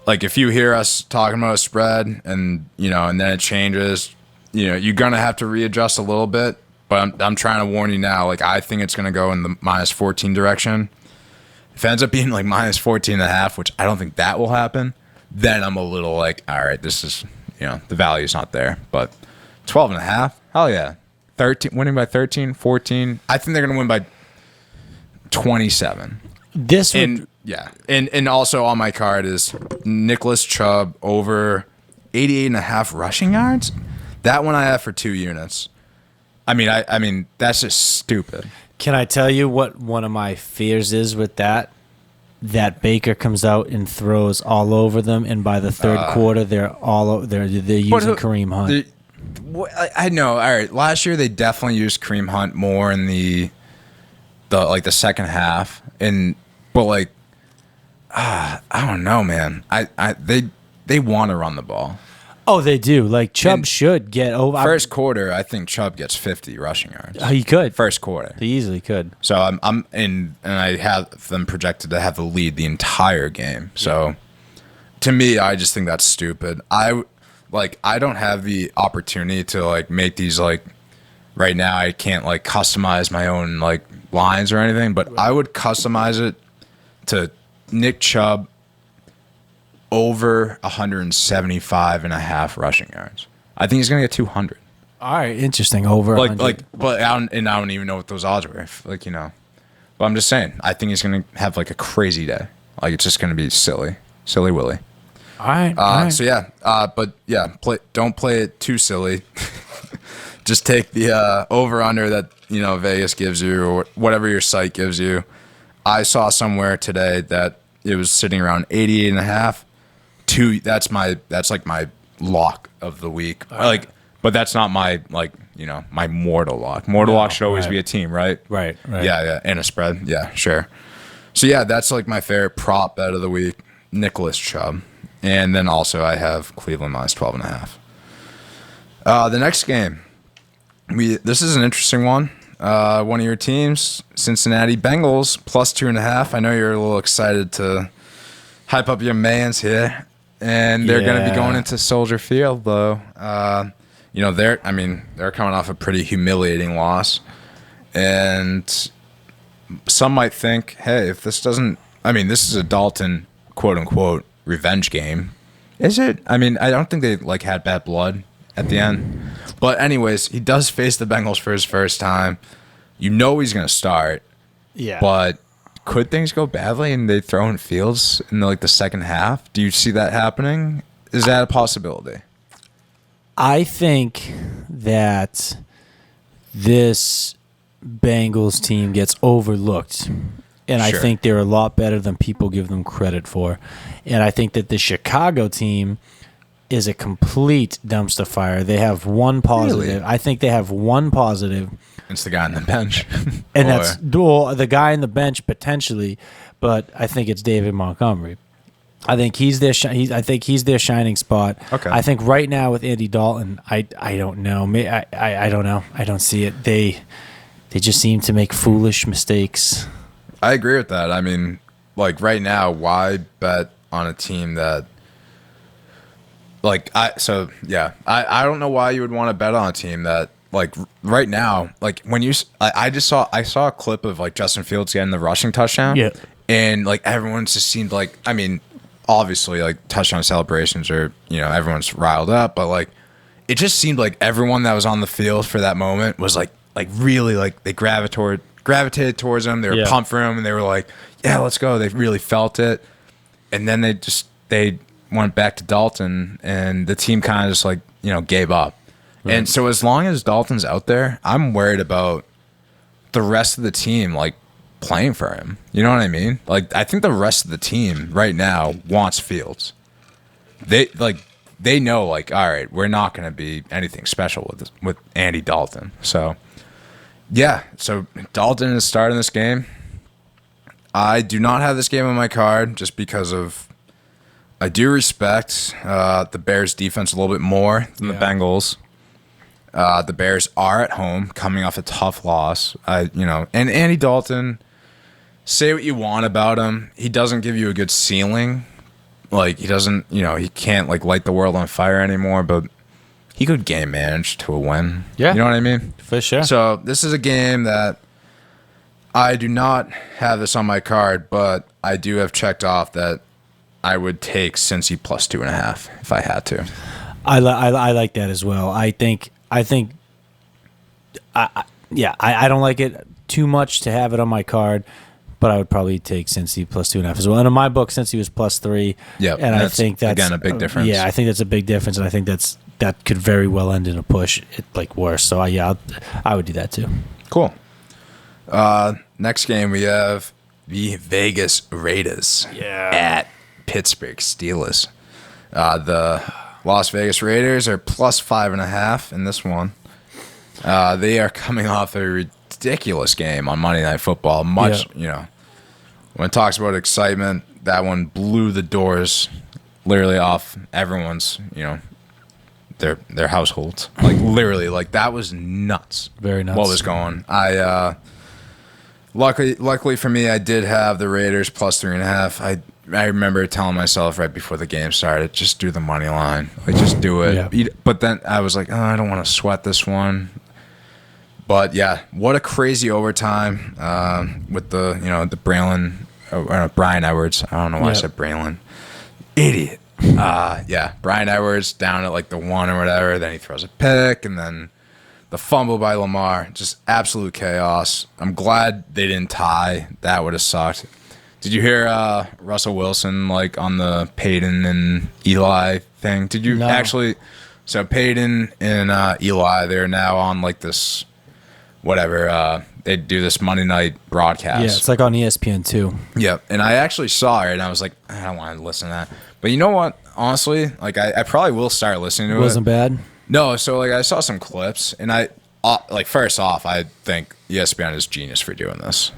like, if you hear us talking about a spread and and then it changes, you're gonna have to readjust a little bit. But I'm trying to warn you now. Like, I think it's gonna go in the minus 14 direction. If it ends up being like minus 14.5, which I don't think that will happen, then I'm a little like, all right, this is the value's not there. But 12.5, hell yeah. 13, winning by 13, 14. I think they're going to win by 27. And also on my card is Nicholas Chubb over 88.5 rushing yards. That one I have for 2 units. I mean that's just stupid. Can I tell you what one of my fears is with that? That Baker comes out and throws all over them, and by the third quarter they're using Kareem Hunt. I know. All right. Last year they definitely used Kareem Hunt more in the second half, but I don't know, man. They want to run the ball. Oh, they do. Like, Chubb should get over. First quarter, I think Chubb gets 50 rushing yards. He could. First quarter. He easily could. So and I have them projected to have the lead the entire game. So to me, I just think that's stupid. I don't have the opportunity to make these right now. I can't customize my own lines or anything, but right. I would customize it to Nick Chubb over 175.5 rushing yards. I think he's gonna get 200. All right, interesting. Over but I don't even know what those odds were. But I'm just saying, I think he's gonna have a crazy day. It's just gonna be silly Willy. All right. So yeah, but yeah, don't play it too silly. Just take the over under that Vegas gives you or whatever your site gives you. I saw somewhere today that it was sitting around 88.5. That's my lock of the week. Right. But that's not my my mortal lock. Mortal lock should always be a team, right? Right. Yeah, and a spread. Yeah, sure. So yeah, that's my favorite prop bet of the week, Nicholas Chubb. And then also I have Cleveland minus 12.5. The next game, this is an interesting one. one of your teams, Cincinnati Bengals, plus 2.5. I know you're a little excited to hype up your mans here, and they're going to be going into Soldier Field, though. They're coming off a pretty humiliating loss, and some might think, hey, if this doesn't, this is a Dalton quote unquote revenge game. Is it? I don't think they had bad blood at the end. But anyways, he does face the Bengals for his first time. You know he's going to start. Yeah. But could things go badly and they throw in Fields in the second half? Do you see that happening? Is that a possibility? I think that this Bengals team gets overlooked. And I think they're a lot better than people give them credit for. And I think that the Chicago team is a complete dumpster fire. They have one positive. Really? I think they have one positive. It's the guy on the bench. And that's the guy on the bench potentially, but I think it's David Montgomery. I think he's their shining spot. Okay. I think right now with Andy Dalton, I don't know. I don't know. I don't see it. They just seem to make foolish mistakes. I agree with that. Right now, why bet on a team that, I don't know why you would want to bet on a team that, right now, when I saw a clip of, Justin Fields getting the rushing touchdown. Yeah. And, everyone just seemed obviously, touchdown celebrations are, everyone's riled up, but, it just seemed like everyone that was on the field for that moment was, really, they gravitated towards him. They were pumped for him, and they were like, yeah, let's go. They really felt it. And then they went back to Dalton, and the team kind of just, gave up. Right. And so as long as Dalton's out there, I'm worried about the rest of the team, playing for him. You know what I mean? I think the rest of the team right now wants Fields. They know, all right, we're not going to be anything special with Andy Dalton. So, yeah. So Dalton is starting this game. I do not have this game on my card just because of I do respect the Bears' defense a little bit more than the Bengals. The Bears are at home, coming off a tough loss. And Andy Dalton, say what you want about him, he doesn't give you a good ceiling. He doesn't, he can't light the world on fire anymore, but he could game manage to a win. Yeah. You know what I mean? For sure. So this is a game that I do not have this on my card, but I do have checked off that I would take Cincy plus 2.5 if I had to. I like that as well. I don't like it too much to have it on my card, but I would probably take Cincy plus 2.5 as well. And in my book, Cincy was plus 3. Yeah, and I think that's again a big difference. Yeah, I think that's a big difference, and I think that could very well end in a push, worse. So I would do that too. Cool. Next game we have the Vegas Raiders at Pittsburgh Steelers. The Las Vegas Raiders are plus 5.5 in this one. They are coming off a ridiculous game on Monday Night Football. When it talks about excitement, that one blew the doors literally off everyone's, their households. Literally, that was nuts. Very nuts. What was going? Luckily for me, I did have the Raiders plus 3.5. I remember telling myself right before the game started, just do the money line. Just do it. Yeah. But then I was like, I don't want to sweat this one. But yeah, what a crazy overtime with the Brian Edwards. I don't know why I said Braylon. Idiot. Brian Edwards down at the 1 or whatever. Then he throws a pick, and then the fumble by Lamar. Just absolute chaos. I'm glad they didn't tie. That would have sucked. Did you hear Russell Wilson on the Peyton and Eli thing? Did you actually? So Peyton and Eli, they're now on this. Whatever, they do this Monday night broadcast. Yeah, it's on ESPN too. Yep, and I actually saw it, and I was like, I don't want to listen to that. But you know what? Honestly, I probably will start listening to it. It wasn't bad? No, so I saw some clips, and I first off, I think ESPN is genius for doing this.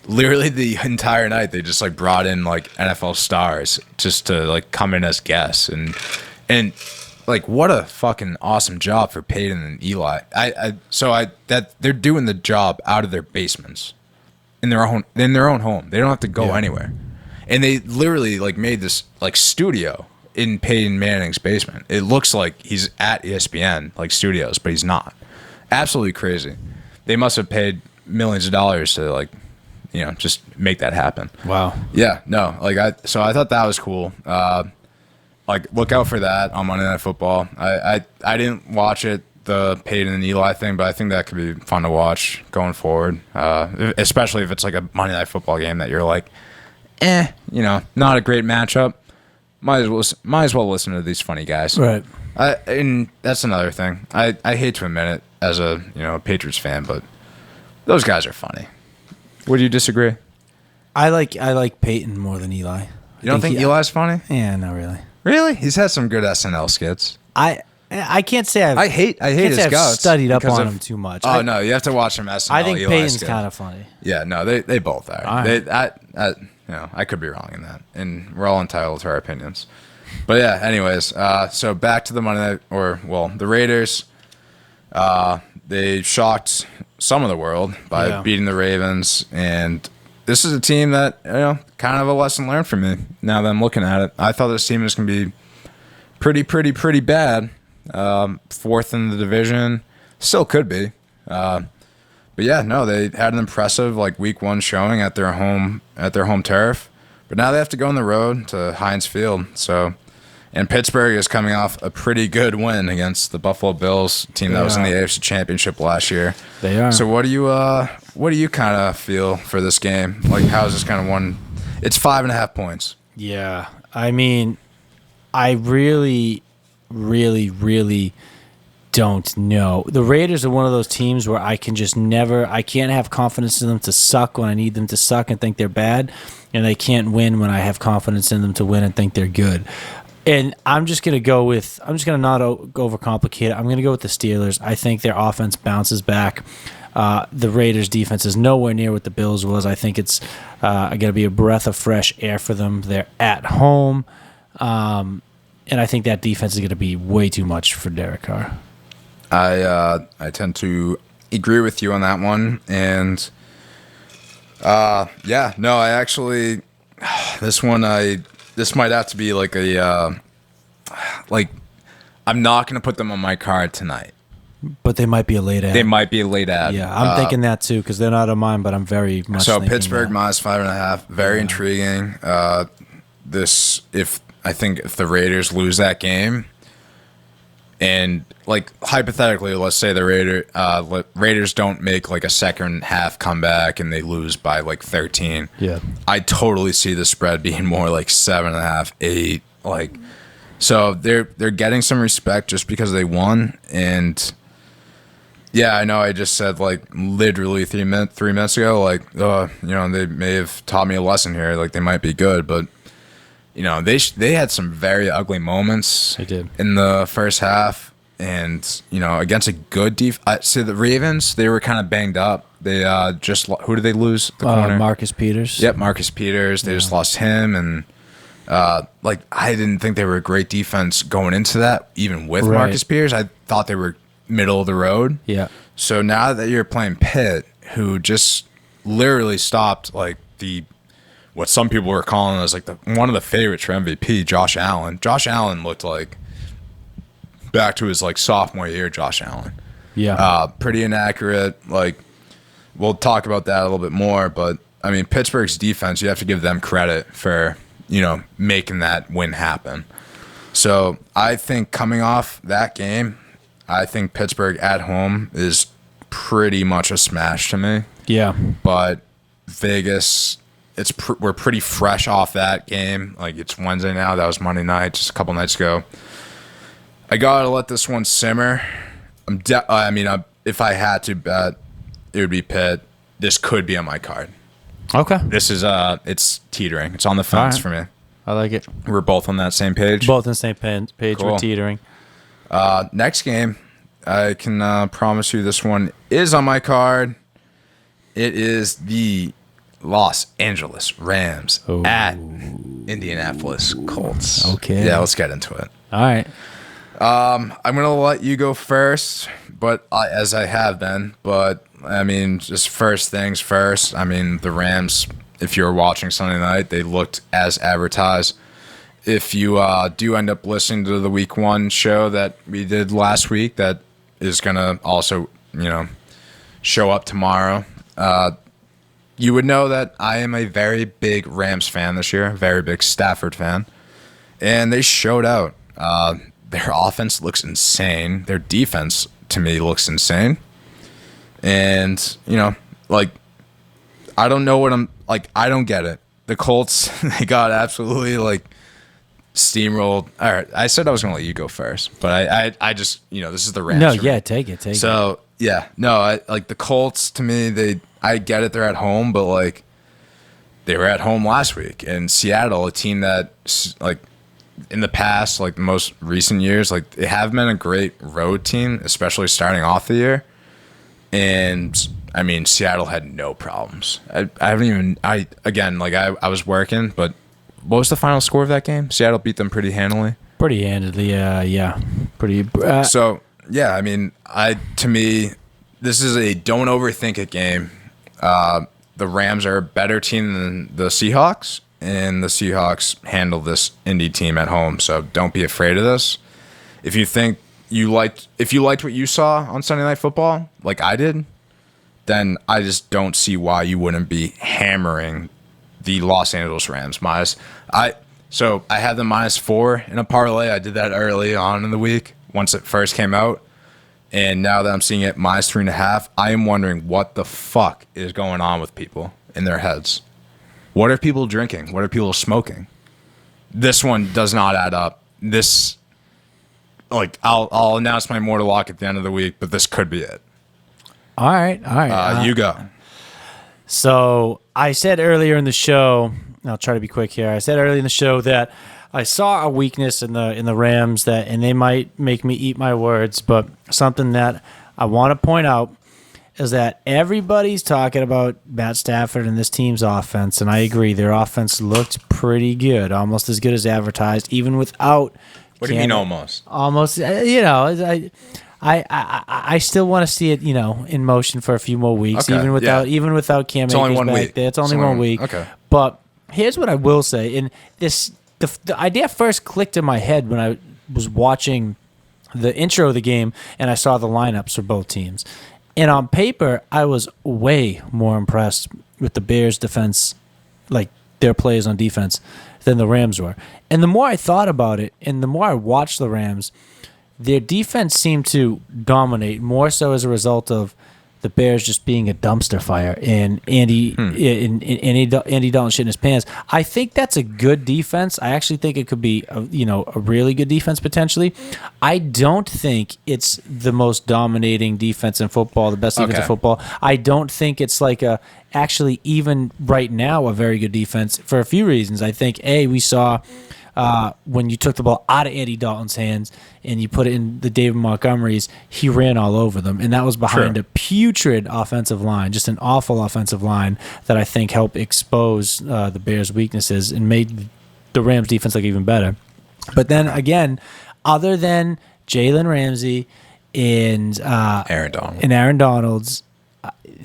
Literally the entire night, they just brought in NFL stars just to come in as guests, and like what a fucking awesome job for Peyton and Eli. That they're doing the job out of their basements in their own home. They don't have to go anywhere. And they literally like made this like studio in Peyton Manning's basement. It looks like he's at ESPN like studios, but he's not. Absolutely crazy. They must have paid millions of dollars to like, just make that happen. Wow. Yeah, no, like I thought that was cool. Like look out for that on Monday Night Football. I didn't watch it, the Peyton and Eli thing, but I think that could be fun to watch going forward. Especially if it's like a Monday Night Football game that you're like, not a great matchup. Might as well listen to these funny guys. Right. And that's another thing. I hate to admit it as a Patriots fan, but those guys are funny. Would you disagree? I like Peyton more than Eli. You don't think Eli's funny? Yeah, not really. Really? He's had some good SNL skits. I can't say I hate his I've guts studied up on him too much. Oh no, you have to watch him SNL. I think Eli Peyton's skit. kind of funny. Yeah, no, they both are. All right. I could be wrong in that, and we're all entitled to our opinions. But yeah, anyways, so back to the Monday Night, the Raiders. They shocked some of the world by beating the Ravens, and this is a team that kind of a lesson learned for me. Now that I'm looking at it, I thought this team was going to be pretty bad. Fourth in the division, still could be. But yeah, no, they had an impressive week one showing at their home turf. But now they have to go on the road to Heinz Field. And Pittsburgh is coming off a pretty good win against the Buffalo Bills team that was in the AFC Championship last year. They are. So what do you kind of feel for this game? Like, how is this kind of one? It's 5.5 points. Yeah, I mean, I really don't know. The Raiders are one of those teams where I can't have confidence in them to suck when I need them to suck and think they're bad, and they can't win when I have confidence in them to win and think they're good. And I'm just going to not overcomplicate it. I'm going to go with the Steelers. I think their offense bounces back. The Raiders' defense is nowhere near what the Bills was. I think it's going to be a breath of fresh air for them. They're at home. And I think that defense is going to be way too much for Derek Carr. I tend to agree with you on that one. And, I actually, this might have to be I'm not going to put them on my card tonight. But they might be a late ad. They might be a late ad. Yeah, I'm thinking that too because they're not on mine, but I'm very much So thinking Pittsburgh that. minus 5.5, very intriguing. If the Raiders lose that game, and hypothetically, let's say the Raiders don't make a second half comeback and they lose by 13. Yeah, I totally see the spread being more 7.5, 8. So they're getting some respect just because they won. And yeah, I know I just said literally 3 minutes ago they may have taught me a lesson here. They might be good, but they had some very ugly moments. They did in the first half, and against a good defense. See, the Ravens, they were kind of banged up. They who did they lose? The corner, Marcus Peters. Yep, Marcus Peters. They just lost him, and I didn't think they were a great defense going into that. Even with Marcus Peters, I thought they were middle of the road. Yeah. So now that you're playing Pitt, who just literally stopped what some people were calling as one of the favorites for MVP, Josh Allen. Josh Allen looked back to his sophomore year, Josh Allen. Yeah. Pretty inaccurate. We'll talk about that a little bit more, but I mean, Pittsburgh's defense, you have to give them credit for, making that win happen. So I think coming off that game, I think Pittsburgh at home is pretty much a smash to me. Yeah. But Vegas, we're pretty fresh off that game. It's Wednesday now. That was Monday night, just a couple nights ago. I gotta let this one simmer. If I had to bet, it would be Pitt. This could be on my card. Okay. This is it's teetering. It's on the fence for me. I like it. We're both on that same page. Both on the same page. Cool. We're teetering. Next game, I can promise you this one is on my card. It is the Los Angeles Rams at Indianapolis Colts. Okay. Yeah, let's get into it. All right. I'm gonna let you go first, but as I have been. But I mean, just first things first. I mean, the Rams. If you were watching Sunday night, they looked as advertised. If you do end up listening to the Week 1 show that we did last week, that is gonna also, show up tomorrow. You would know that I am a very big Rams fan this year, very big Stafford fan, and they showed out. Their offense looks insane. Their defense, to me, looks insane. And, I don't know what I don't get it. The Colts, they got absolutely, steamrolled. All right, I said I was going to let you go first, but I just, this is the Rams. No, yeah, take it. So, yeah, no, the Colts, to me, I get it, they're at home, but, they were at home last week. And Seattle, a team that, in the past, the most recent years, they have been a great road team, especially starting off the year. And I mean, Seattle had no problems. I was working, but what was the final score of that game? Seattle beat them pretty handily. Pretty handedly, yeah. Pretty. So yeah, I mean, to me, this is a don't overthink it game. The Rams are a better team than the Seahawks. And the Seahawks handle this Indy team at home, so don't be afraid of this. If you liked what you saw on Sunday Night Football, like I did, then I just don't see why you wouldn't be hammering the Los Angeles Rams. So I had them -4 in a parlay. I did that early on in the week once it first came out, and now that I'm seeing it -3.5, I am wondering what the fuck is going on with people in their heads. What are people drinking? What are people smoking? This one does not add up. This, I'll announce my mortal lock at the end of the week, but this could be it. All right. You go. So I said earlier in the show, I'll try to be quick here. I said earlier in the show that I saw a weakness in the Rams and they might make me eat my words, but something that I want to point out is that everybody's talking about Matt Stafford and this team's offense, and I agree. Their offense looked pretty good, almost as good as advertised, even without. What do you mean almost? Almost, I still want to see it, in motion for a few more weeks, Okay, even without Cam It's only Akers one back week. there. It's only 1 week. Okay. But here's what I will say, and the idea first clicked in my head when I was watching the intro of the game and I saw the lineups for both teams. And on paper, I was way more impressed with the Bears' defense, their plays on defense, than the Rams were. And the more I thought about it, and the more I watched the Rams, their defense seemed to dominate more so as a result of the Bears just being a dumpster fire and Andy Dalton shitting his pants. I think that's a good defense. I actually think it could be a really good defense potentially. I don't think it's the most dominating defense in football, the best defense in football. I don't think it's actually even right now a very good defense for a few reasons. I think we saw when you took the ball out of Andy Dalton's hands and you put it in the David Montgomery's, he ran all over them. And that was behind a putrid offensive line, just an awful offensive line that I think helped expose the Bears' weaknesses and made the Rams' defense look even better. But then again, other than Jalen Ramsey and Aaron Donald's,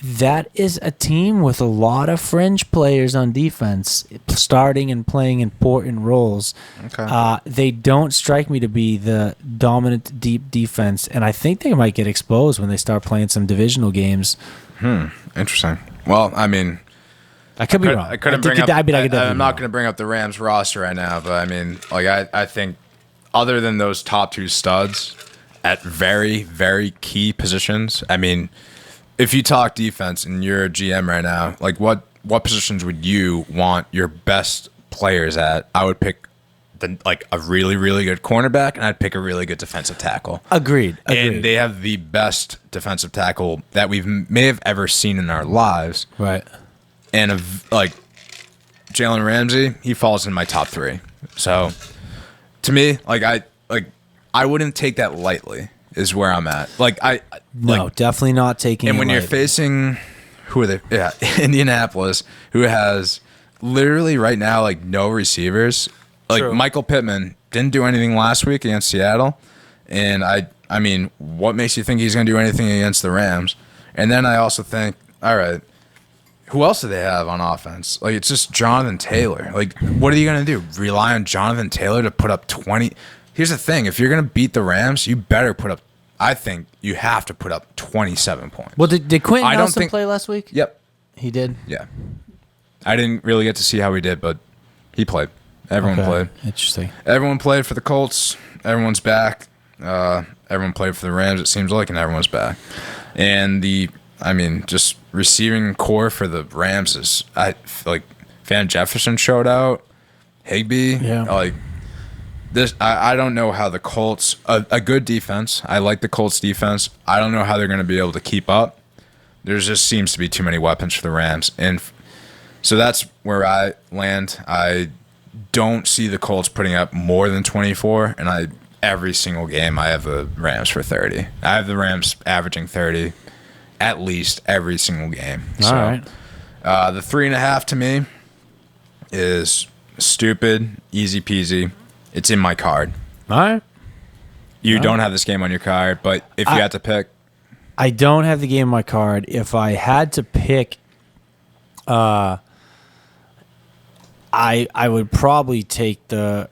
that is a team with a lot of fringe players on defense starting and playing important roles. Okay. They don't strike me to be the dominant deep defense, and I think they might get exposed when they start playing some divisional games. Interesting. Well, I mean, I could be wrong. I'm not going to bring up the Rams roster right now, but I mean, I think other than those top two studs at very, very key positions, I mean, if you talk defense and you're a GM right now, what positions would you want your best players at? I would pick a really, really good cornerback, and I'd pick a really good defensive tackle. Agreed. And they have the best defensive tackle that may have ever seen in our lives. Right. And Jalen Ramsey, he falls in my top 3. So to me, I wouldn't take that lightly. Is where I'm at. Definitely not taking. And when you're facing, who are they? Yeah, Indianapolis, who has literally right now no receivers. True. Michael Pittman didn't do anything last week against Seattle, And I mean, what makes you think he's going to do anything against the Rams? And then I also think, all right, who else do they have on offense? Like, it's just Jonathan Taylor. Like, what are you going to do? Rely on Jonathan Taylor to put up 20? Here's the thing. If you're going to beat the Rams, you better put up, I think you have to put up 27 points. Well, did Quentin Nelson play last week? Yep. He did? Yeah. I didn't really get to see how he did, but he played. Everyone played. Interesting. Everyone played for the Colts. Everyone's back. Everyone played for the Rams, it seems like, and everyone's back. And just receiving core for the Rams is, Van Jefferson showed out. Higbee. Yeah. I don't know how the Colts, a good defense. I like the Colts defense. I don't know how they're going to be able to keep up. There just seems to be too many weapons for the Rams. And so that's where I land. I don't see the Colts putting up more than 24, and every single game I have the Rams for 30. I have the Rams averaging 30 at least every single game. All right. The 3.5 to me is stupid, easy peasy. It's in my card. All right. You don't have this game on your card, but if you had to pick, I don't have the game on my card. If I had to pick, I would probably take the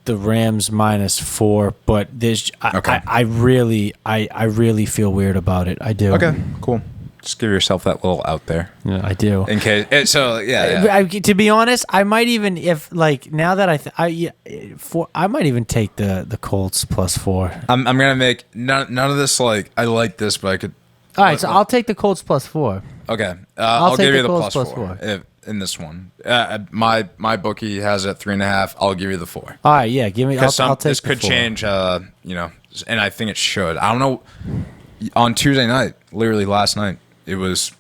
Rams -4, but this I really feel weird about it. I do. Okay, cool. Just give yourself that little out there. Yeah, I do. In case, To be honest, I might even now that I might even take the Colts +4. I'm gonna make none of this I like this, but I could. All right, so I'll take the Colts +4. Okay, I'll give you the Colts +4 in this one. My bookie has it 3.5. I'll give you the 4. All right, yeah, give me. I'll take this the could 4. change. And I think it should. I don't know. On Tuesday night, literally last night, it was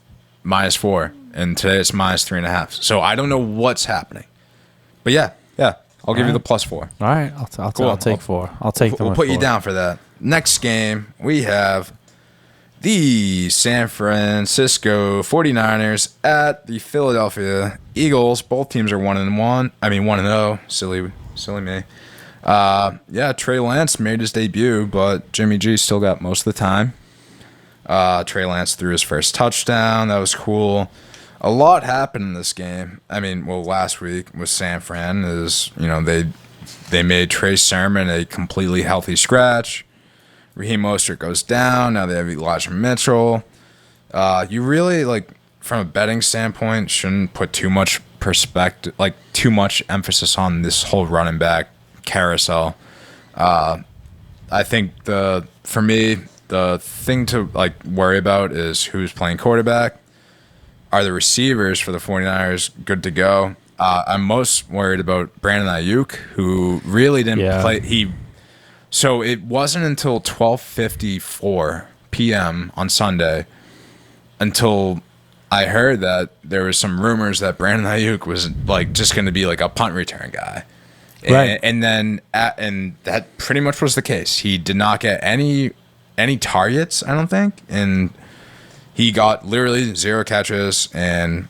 -4, and today it's -3.5. So I don't know what's happening. But yeah, I'll give you the +4. All right, I'll take 4. I'll take them. We'll put you down for that. Next game, we have the San Francisco 49ers at the Philadelphia Eagles. Both teams are 1-1. 1-0. Silly me. Trey Lance made his debut, but Jimmy G still got most of the time. Trey Lance threw his first touchdown. That was cool. A lot happened in this game. Last week with San Fran is, they made Trey Sermon a completely healthy scratch. Raheem Mostert goes down. Now they have Elijah Mitchell. You really, from a betting standpoint, shouldn't put too much too much emphasis on this whole running back carousel. I think for me, the thing to worry about is who's playing quarterback. Are the receivers for the 49ers good to go? I'm most worried about Brandon Ayuk, who really didn't play. So it wasn't until 12:54 p.m. on Sunday until I heard that there was some rumors that Brandon Ayuk was just going to be a punt return guy. Right. And that pretty much was the case. He did not get any targets, I don't think, and he got literally 0 catches. And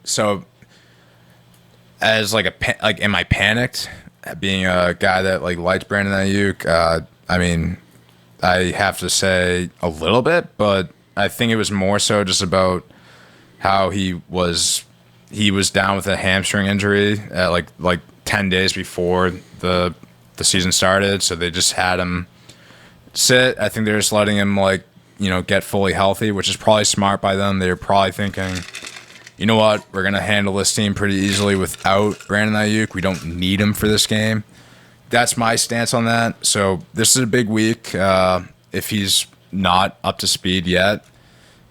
so as am I panicked? Being a guy that liked Brandon Ayuk, I have to say a little bit, but I think it was more so just about how he was down with a hamstring injury at like 10 days before the season started, so they just had him sit. I think they're just letting him get fully healthy, which is probably smart by them. They're probably thinking, you know what, we're going to handle this team pretty easily without Brandon Ayuk. We don't need him for this game. That's my stance on that. So this is a big week. If he's not up to speed yet,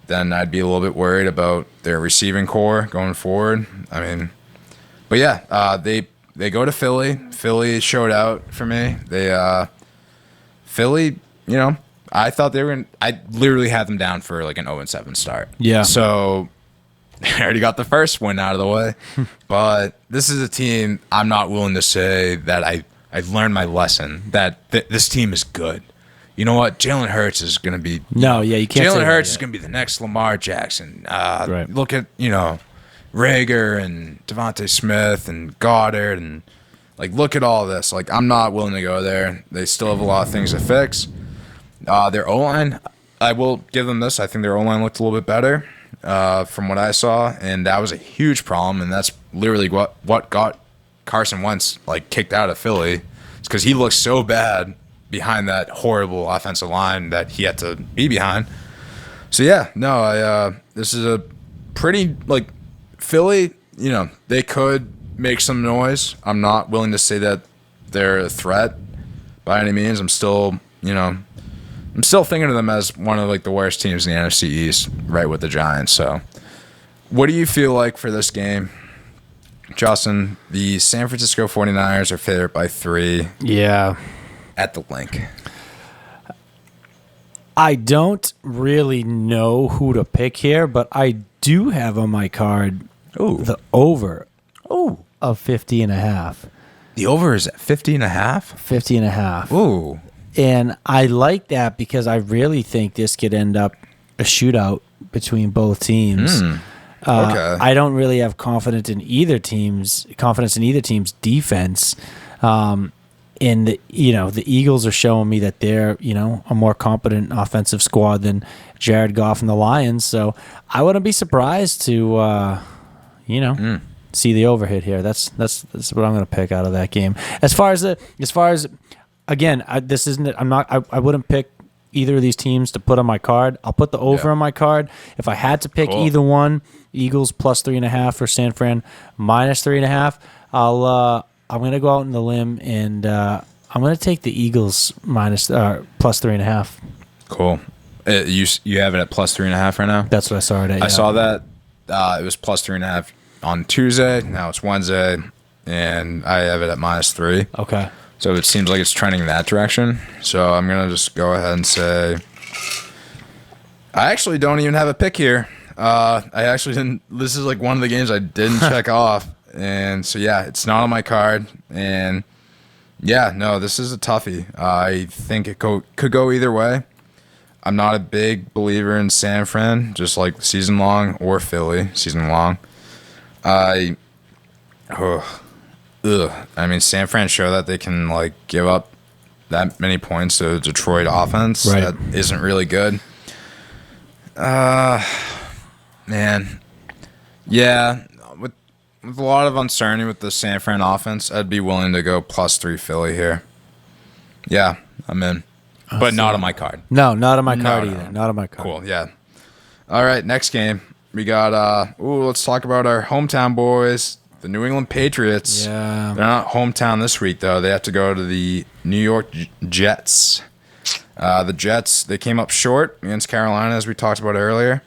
then I'd be a little bit worried about their receiving core going forward. But yeah, they go to Philly. Philly showed out for me. Philly, I thought they were going to, I literally had them down for an 0-7 start. Yeah. So I already got the first win out of the way. But this is a team I'm not willing to say that I learned my lesson, that this team is good. You know what? Jalen Hurts is going to be... you can't Jalen Hurts is going to be the next Lamar Jackson. Right. Look at, Rager and Devontae Smith and Goddard. And Like, look at all this. Like, I'm not willing to go there. They still have a lot of things to fix. Their O-line, I will give them this. I think their O-line looked a little bit better from what I saw, and that was a huge problem, and that's literally what got Carson Wentz, like, kicked out of Philly. It's because he looked so bad behind that horrible offensive line that he had to be behind. So, yeah, no, this is a pretty, like, Philly, you know, they could make some noise. I'm not willing to say that they're a threat by any means. I'm still thinking of them as one of, like, the worst teams in the NFC East, right with the Giants. So, what do you feel like for this game? Justin, the San Francisco 49ers are favored by 3. Yeah. At the link. I don't really know who to pick here, but I do have on my card the over of 50.5. The over is at 50.5? 50.5. Ooh. And I like that because I really think this could end up a shootout between both teams. Okay. I don't really have confidence in either team's defense. And the Eagles are showing me that they're, a more competent offensive squad than Jared Goff and the Lions. So I wouldn't be surprised to, see the overhit here. That's what I'm going to pick out of that game. As far as again, I wouldn't pick either of these teams to put on my card. I'll put the over on my card. If I had to pick either one, Eagles plus 3.5 or San Fran minus 3.5, I'm going to go out on the limb and I'm going to take the Eagles plus 3.5. Cool. You have it at plus 3.5 right now? That's what I saw it at. Yeah. I saw that. It was plus 3.5 on Tuesday. Now it's Wednesday, and I have it at minus 3. Okay. So it seems like it's trending in that direction. So I'm going to just go ahead and say I actually don't even have a pick here. I actually didn't. This is like one of the games I didn't check off. And so, yeah, it's not on my card. And, yeah, no, this is a toughie. I think it could go either way. I'm not a big believer in San Fran, just like season long, or Philly season long. I mean, San Fran show that they can, like, give up that many points to Detroit offense. Right. That isn't really good. Man. Yeah. With a lot of uncertainty with the San Fran offense, I'd be willing to go plus 3 Philly here. Yeah, I'm in. But not on my card. No, not on my card either. Not on my card. Cool, yeah. All right, next game. We got, let's talk about our hometown boys, the New England Patriots. Yeah. They're not hometown this week, though. They have to go to the New York Jets. The Jets, they came up short against Carolina, as we talked about earlier.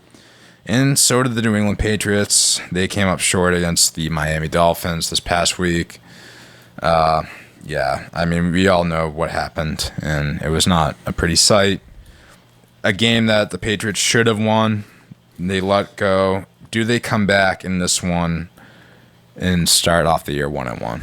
And so did the New England Patriots. They came up short against the Miami Dolphins this past week. Yeah, I mean, we all know what happened, and it was not a pretty sight. A game that the Patriots should have won. They let go. Do they come back in this one and start off the year 1-1?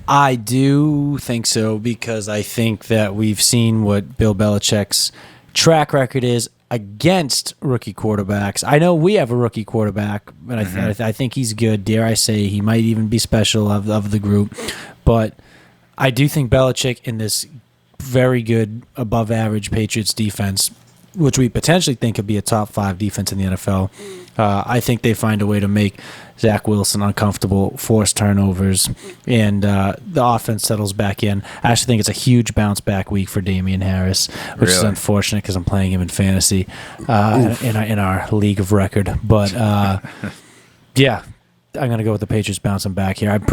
I do think so, because I think that we've seen what Bill Belichick's track record is against rookie quarterbacks. I know we have a rookie quarterback, but I think he's good. Dare I say, he might even be special of the group. But I do think Belichick in this very good, above-average Patriots defense, which we potentially think could be a top 5 defense in the NFL, I think they find a way to make Zach Wilson uncomfortable, force turnovers, and the offense settles back in. I actually think it's a huge bounce-back week for Damian Harris, which is unfortunate because I'm playing him in fantasy in our league of record. But, yeah, I'm going to go with the Patriots bouncing back here. I'm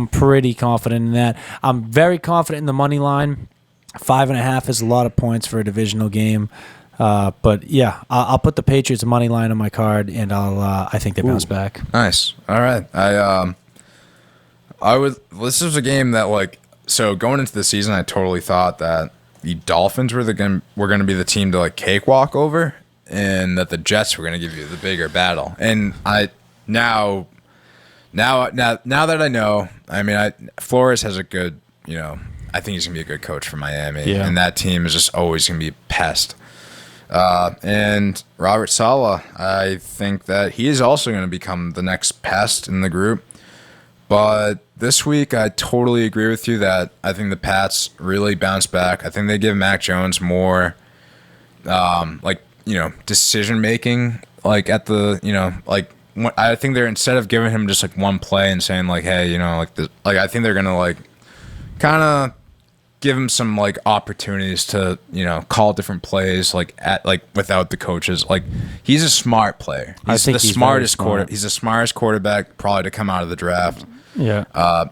pretty confident in that. I'm very confident in the money line. 5.5 is a lot of points for a divisional game. But yeah, I'll put the Patriots money line on my card, and I think they bounce back. Nice. All right. This was a game that, so going into the season, I totally thought that the Dolphins were going to be the team to cakewalk over, and that the Jets were going to give you the bigger battle. And now that I know, I mean, Flores has a good, I think he's going to be a good coach for Miami, and that team is just always going to be a pest. And Robert Saleh, I think that he is also going to become the next pest in the group. But this week, I totally agree with you that I think the Pats really bounced back. I think they give Mac Jones more, decision making, like at the, I think they're instead of giving him just like one play and saying like, hey, I think they're gonna like kind of give him some like opportunities to call different plays without the coaches. Like he's a smart player. He's the smartest quarterback. He's the smartest quarterback probably to come out of the draft. Yeah.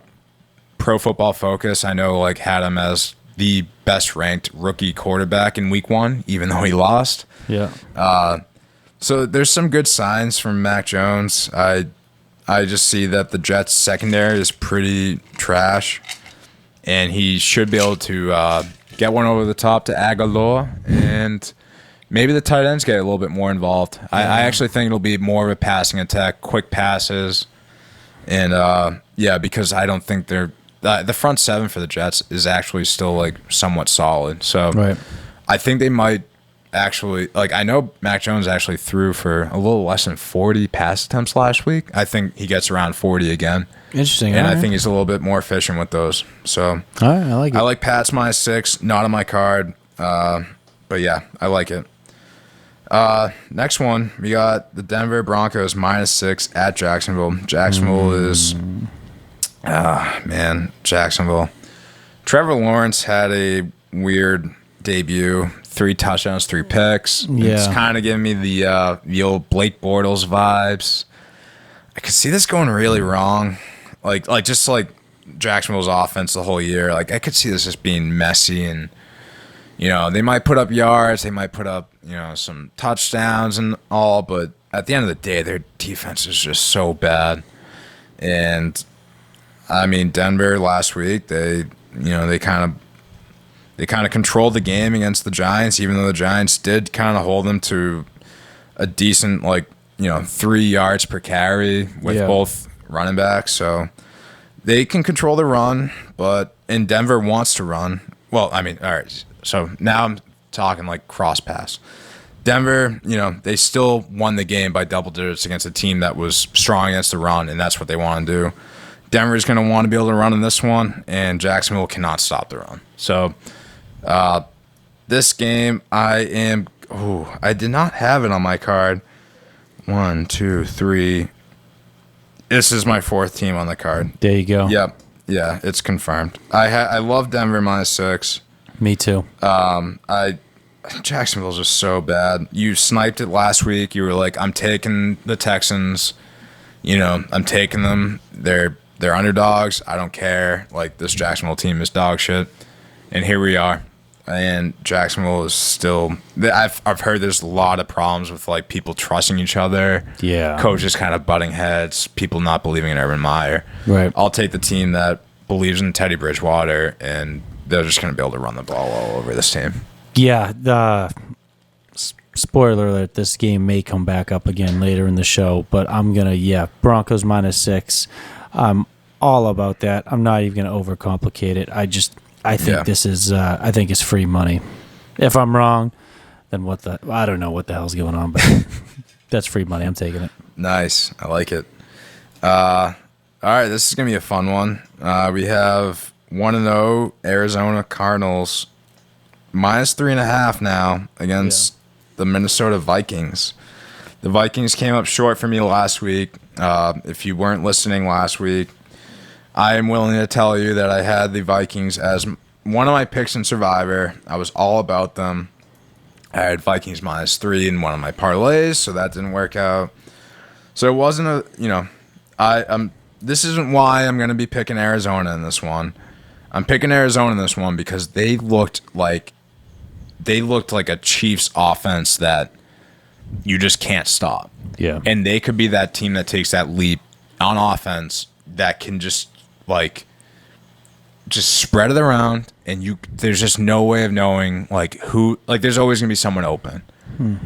Pro Football Focus, I know, like had him as the best ranked rookie quarterback in week 1, even though he lost. Yeah. So there's some good signs from Mac Jones. I just see that the Jets secondary is pretty trash, and he should be able to get one over the top to Aguilar, and maybe the tight ends get a little bit more involved. I actually think it'll be more of a passing attack, quick passes, and because I don't think they're the front seven for the Jets is actually still like somewhat solid. So Right. I think they might actually, like, I know Mac Jones actually threw for a little less than 40 pass attempts last week. I think he gets around 40 again. Interesting. And I think he's a little bit more efficient with those. So All right, I like it. I like Pats -6, not on my card. But yeah, I like it. Next one, we got the Denver Broncos -6 at Jacksonville. Jacksonville is, Jacksonville. Trevor Lawrence had a weird debut. 3 touchdowns, 3 picks. Yeah. It's kind of giving me the old Blake Bortles vibes. I could see this going really wrong. Like just like Jacksonville's offense the whole year. Like I could see this just being messy, and they might put up yards, they might put up some touchdowns and all, but at the end of the day, their defense is just so bad. And I mean, Denver last week, they kind of controlled the game against the Giants, even though the Giants did kind of hold them to a decent 3 yards per carry with both running backs. So they can control the run, and Denver wants to run. Well, I mean, all right. So now I'm talking like cross pass. Denver, they still won the game by double digits against a team that was strong against the run, and that's what they want to do. Denver's going to want to be able to run in this one, and Jacksonville cannot stop the run. So this game, I did not have it on my card. 1, 2, 3. This is my 4th team on the card. There you go. Yep. Yeah, it's confirmed. I love Denver -6. Me too. Jacksonville's just so bad. You sniped it last week. You were like, I'm taking the Texans. I'm taking them. They're underdogs. I don't care. Like, this Jacksonville team is dog shit. And here we are. And Jacksonville is still. I've heard there's a lot of problems with like people trusting each other. Yeah. Coaches kind of butting heads. People not believing in Urban Meyer. Right. I'll take the team that believes in Teddy Bridgewater, and they're just going to be able to run the ball all over this team. Yeah. Spoiler alert: this game may come back up again later in the show, but I'm gonna Broncos -6. I'm all about that. I'm not even gonna overcomplicate it. I think this is I think it's free money. If I'm wrong, then I don't know what the hell's going on, but that's free money. I'm taking it. Nice. I like it. All right, this is going to be a fun one. We have 1-0 Arizona Cardinals -3.5 now against the Minnesota Vikings. The Vikings came up short for me last week. If you weren't listening last week, I am willing to tell you that I had the Vikings as one of my picks in Survivor. I was all about them. I had Vikings -3 in one of my parlays, so that didn't work out. So it wasn't this isn't why I'm going to be picking Arizona in this one. I'm picking Arizona in this one because they looked like a Chiefs offense that you just can't stop. Yeah. And they could be that team that takes that leap on offense that can just spread it around, and there's just no way of knowing who. There's always gonna be someone open,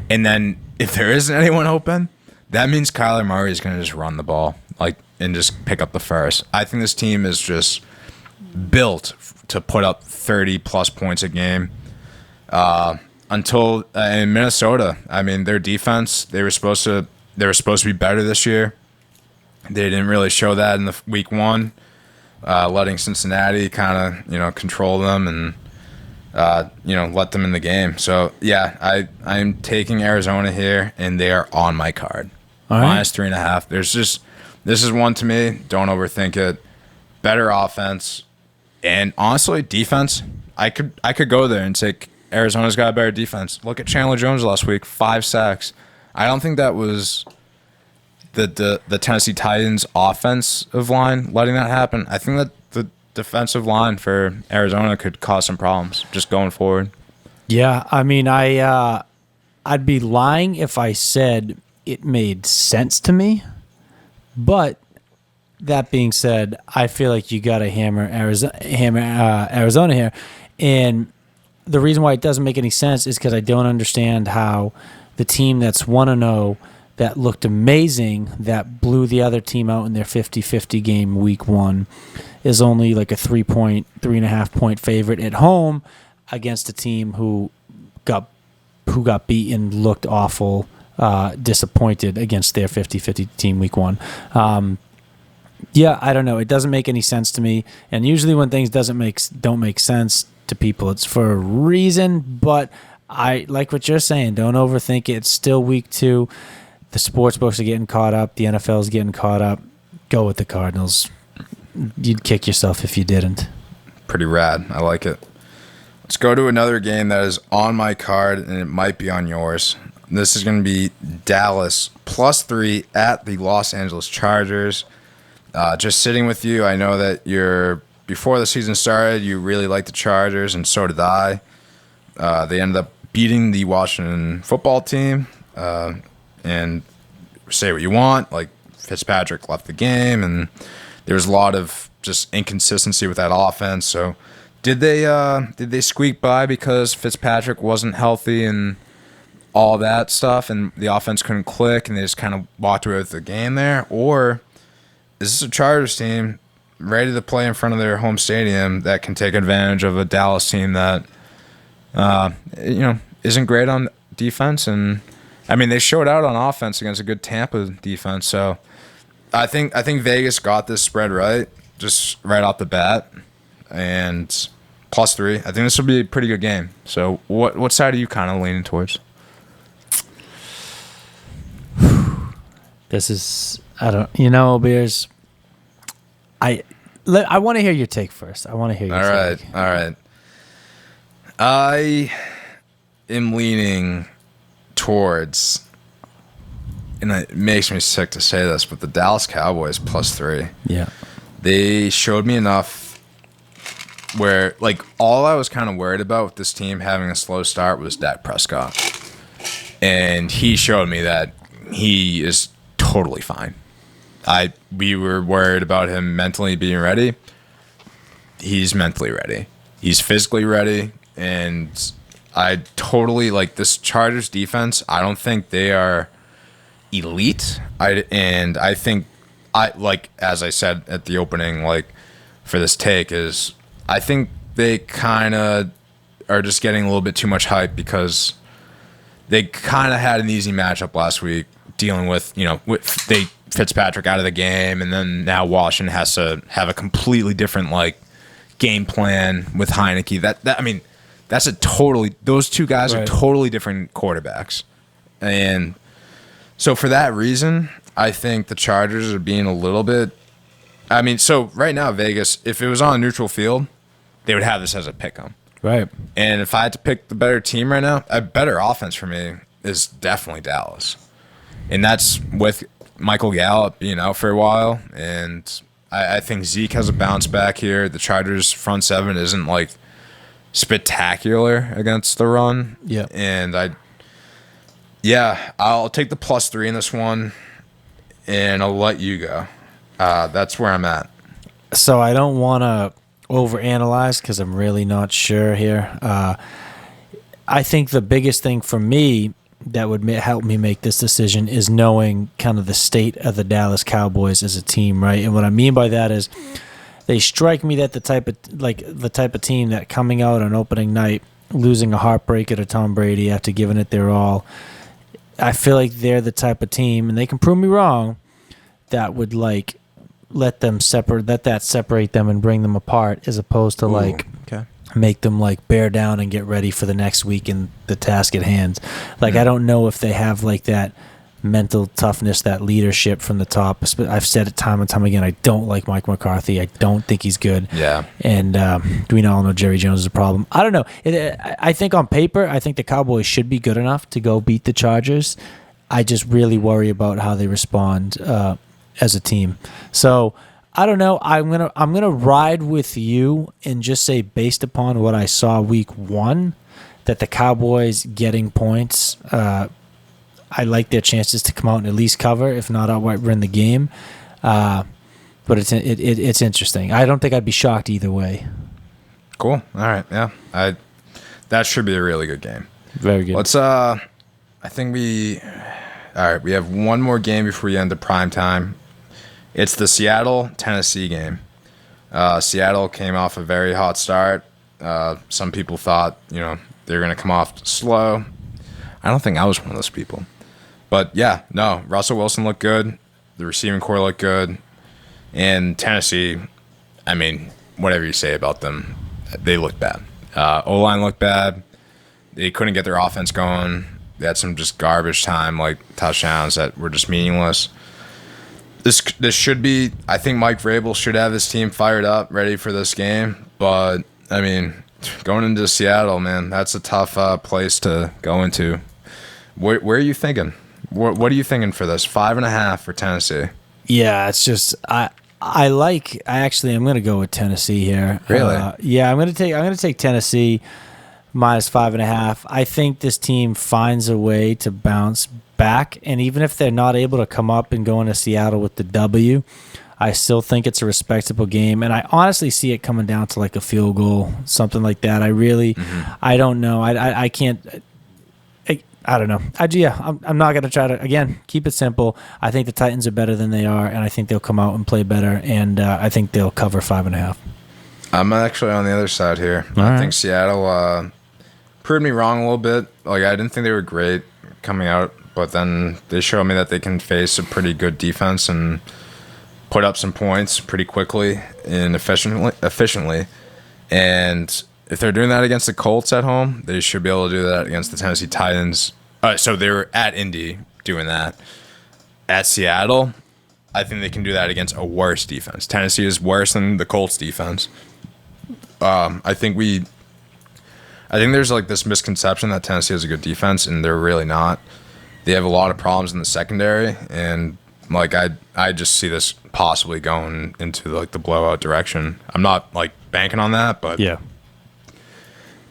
and then if there isn't anyone open, that means Kyler Murray is gonna just run the ball and just pick up the first. I think this team is just built to put up 30+ points a game. Until in Minnesota, I mean, their defense, they were supposed to be better this year. They didn't really show that in the week one, letting Cincinnati kind of control them and let them in the game. So yeah, I'm taking Arizona here, and they are on my card. All right. -3.5. This is one to me. Don't overthink it. Better offense, and honestly, defense. I could go there and say Arizona's got a better defense. Look at Chandler Jones last week, 5 sacks. I don't think that was the Tennessee Titans offensive line letting that happen. I think that the defensive line for Arizona could cause some problems just going forward. Yeah, I mean, I'd be lying if I said it made sense to me, but that being said, I feel like you got to hammer Arizona here, and the reason why it doesn't make any sense is because I don't understand how the team that's 1-0 that looked amazing, that blew the other team out in their 50-50 game week one, is only like a 3.5 point favorite at home against a team who got beaten, looked awful, disappointed against their 50-50 team week one. Yeah, I don't know. It doesn't make any sense to me. And usually when things don't make sense to people, it's for a reason. But I like what you're saying. Don't overthink it. It's still week 2. The sports books are getting caught up. The NFL's getting caught up. Go with the Cardinals. You'd kick yourself if you didn't. Pretty rad. I like it. Let's go to another game that is on my card, and it might be on yours. This is going to be Dallas +3 at the Los Angeles Chargers. Just sitting with you, I know that before the season started, you really liked the Chargers, and so did I. They ended up beating the Washington football team, and say what you want, like Fitzpatrick left the game, and there was a lot of just inconsistency with that offense. So did they squeak by because Fitzpatrick wasn't healthy and all that stuff, and the offense couldn't click, and they just kind of walked away with the game there? Or is this a Chargers team ready to play in front of their home stadium that can take advantage of a Dallas team that isn't great on defense? And I mean, they showed out on offense against a good Tampa defense. So I think Vegas got this spread right, just right off the bat, and +3. I think this will be a pretty good game. So what side are you kind of leaning towards? This is, Beers. I want to hear your take first. I want to hear your take. All right. I am leaning towards, and it makes me sick to say this, but the Dallas Cowboys +3. Yeah. They showed me enough where, like, all I was kind of worried about with this team having a slow start was Dak Prescott. And he showed me that he is totally fine. We were worried about him mentally being ready. He's mentally ready. He's physically ready. And I totally like this Chargers defense. I don't think they are elite. I think as I said at the opening, like for this take, is I think they kind of are just getting a little bit too much hype because they kind of had an easy matchup last week dealing with Fitzpatrick out of the game, and then now Washington has to have a completely different game plan with Heinecke. That's those two guys are totally different quarterbacks. And so for that reason, I think the Chargers are being a little bit, so right now Vegas, if it was on a neutral field, they would have this as a pick 'em. Right. And if I had to pick the better team right now, a better offense for me is definitely Dallas. And that's with Michael Gallup being out for a while. And I think Zeke has a bounce back here. The Chargers' front seven isn't spectacular against the run. Yeah. And I'll take the +3 in this one, and I'll let you go. That's where I'm at. So I don't want to overanalyze because I'm really not sure here. I think the biggest thing for me that would help me make this decision is knowing kind of the state of the Dallas Cowboys as a team, right? And what I mean by that is they strike me that the type of team that coming out on opening night, losing a heartbreaker to Tom Brady after giving it their all, I feel like they're the type of team, and they can prove me wrong, that would like let that separate them and bring them apart, as opposed to like make them like bear down and get ready for the next week and the task at hand. Like I don't know if they have like that mental toughness, that leadership from the top. I've said it time and time again, I don't like Mike McCarthy. I don't think he's good. Yeah. And we all know Jerry Jones is a problem. I don't know. I think on paper, I think the Cowboys should be good enough to go beat the Chargers. I just really worry about how they respond as a team. So I don't know. I'm gonna ride with you and just say, based upon what I saw week 1, that the Cowboys getting points, I like their chances to come out and at least cover, if not outright win the game. But it's interesting. I don't think I'd be shocked either way. Cool. All right. Yeah. That should be a really good game. Very good. Let's all right, we have one more game before we end the prime time. It's the Seattle-Tennessee game. Seattle came off a very hot start. Some people thought, they were going to come off slow. I don't think I was one of those people. But, yeah, no, Russell Wilson looked good. The receiving core looked good. And Tennessee, I mean, whatever you say about them, they looked bad. O-line looked bad. They couldn't get their offense going. They had some just garbage time, like touchdowns that were just meaningless. This should be, I think Mike Vrabel should have his team fired up, ready for this game. But, I mean, going into Seattle, man, that's a tough place to go into. Where are you thinking? What are you thinking for this? 5.5 for Tennessee. Yeah, it's just I'm going to go with Tennessee here. Really? Yeah, I'm going to take Tennessee minus 5.5. I think this team finds a way to bounce back, and even if they're not able to come up and go into Seattle with the W, I still think it's a respectable game, and I honestly see it coming down to like a field goal, something like that. I don't know. I can't. I don't know. I'm not going to try to, again, keep it simple. I think the Titans are better than they are, and I think they'll come out and play better, and I think they'll cover 5.5. I'm actually on the other side here. I think Seattle proved me wrong a little bit. Like, I didn't think they were great coming out, but then they showed me that they can face a pretty good defense and put up some points pretty quickly and efficiently. And if they're doing that against the Colts at home, they should be able to do that against the Tennessee Titans. So they were at Indy doing that. At Seattle, I think they can do that against a worse defense. Tennessee is worse than the Colts defense. I think there's like this misconception that Tennessee has a good defense, and they're really not. They have a lot of problems in the secondary, and like I just see this possibly going into like the blowout direction. I'm not like banking on that, but yeah.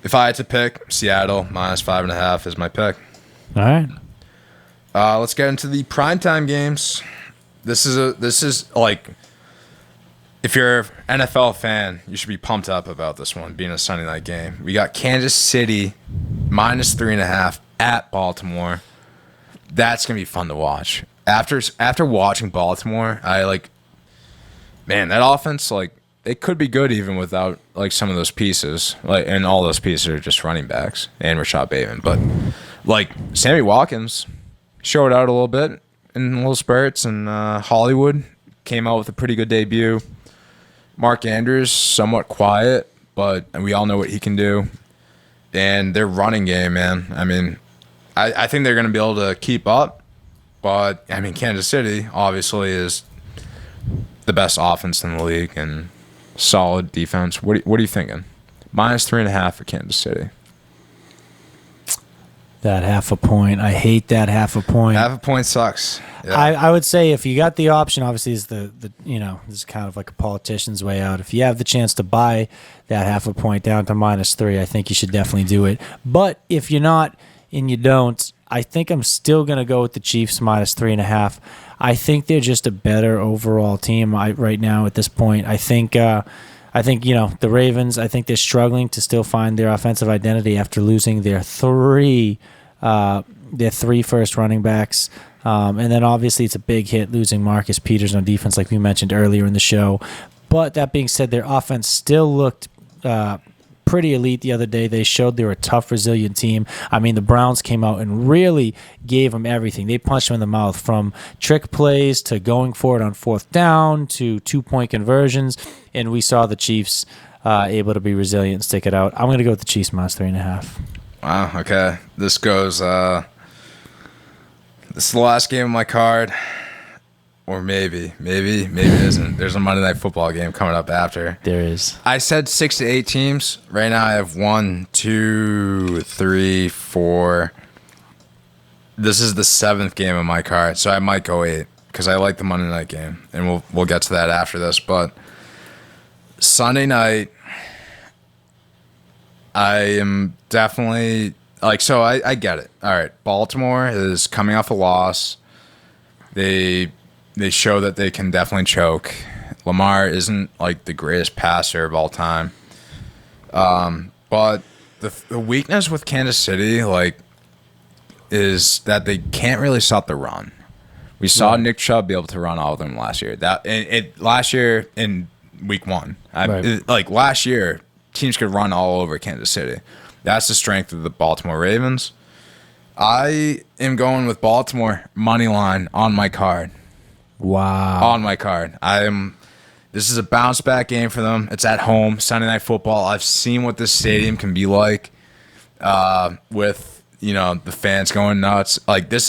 If I had to pick, Seattle minus 5.5 is my pick. All right. Let's get into the primetime games. This is like, if you're an NFL fan, you should be pumped up about this one being a Sunday night game. We got Kansas City minus 3.5 at Baltimore. That's gonna be fun to watch. After watching Baltimore, that offense, like, it could be good even without like some of those pieces. Like, and all those pieces are just running backs and Rashad Bateman. But like Sammy Watkins showed out a little bit in little spurts, and Hollywood came out with a pretty good debut. Mark Andrews somewhat quiet, but we all know what he can do. And their running game, man. I mean, I think they're going to be able to keep up. But I mean, Kansas City obviously is the best offense in the league and solid defense. What are you thinking? Minus 3.5 for Kansas City. That half a point. I hate that half a point. Half a point sucks. Yeah. I would say if you got the option, obviously is this is kind of like a politician's way out. If you have the chance to buy that half a point down to minus 3, I think you should definitely do it. But if you're not and you don't, I think I'm still going to go with the Chiefs minus 3.5. I think they're just a better overall team right now at this point. I think the Ravens, I think they're struggling to still find their offensive identity after losing their three first running backs. And then obviously it's a big hit losing Marcus Peters on defense, like we mentioned earlier in the show. But that being said, their offense still looked pretty elite the other day. They showed they were a tough, resilient team. I mean, the Browns came out and really gave them everything. They punched them in the mouth, from trick plays to going for it on fourth down to 2-point conversions. And we saw the Chiefs able to be resilient and stick it out. I'm going to go with the Chiefs minus 3.5. Wow, okay. This goes, this is the last game of my card. Or maybe it isn't. There's a Monday Night Football game coming up after. There is. I said 6 to 8 teams. Right now I have 1, 2, 3, 4. This is the 7th game of my card, so I might go 8 because I like the Monday night game, and we'll get to that after this. But Sunday night, I am definitely so I get it. All right, Baltimore is coming off a loss. They show that they can definitely choke. Lamar isn't like the greatest passer of all time. But the weakness with Kansas City is that they can't really stop the run. We saw Nick Chubb be able to run all of them last year. Last year in week 1. Last year, teams could run all over Kansas City. That's the strength of the Baltimore Ravens. I am going with Baltimore money line on my card. Wow. On my card. This is a bounce back game for them. It's at home, Sunday Night Football. I've seen what this stadium can be like with, the fans going nuts. This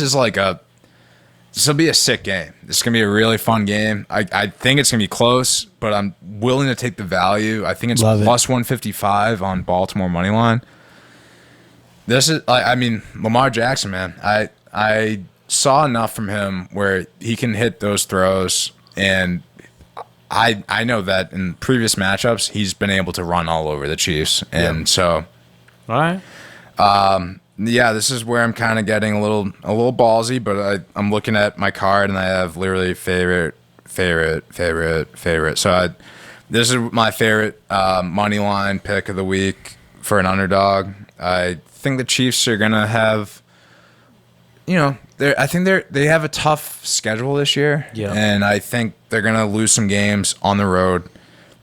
will be a sick game. This is going to be a really fun game. I think it's going to be close, but I'm willing to take the value. I think it's plus 155 on Baltimore money line. This is, Lamar Jackson, man. I saw enough from him where he can hit those throws, and I know that in previous matchups he's been able to run all over the Chiefs, and so all right. This is where I'm kind of getting a little ballsy, but I'm looking at my card and I have literally favorite. So this is my favorite money line pick of the week for an underdog. I think the Chiefs are gonna have, I think they have a tough schedule this year, and I think they're gonna lose some games on the road.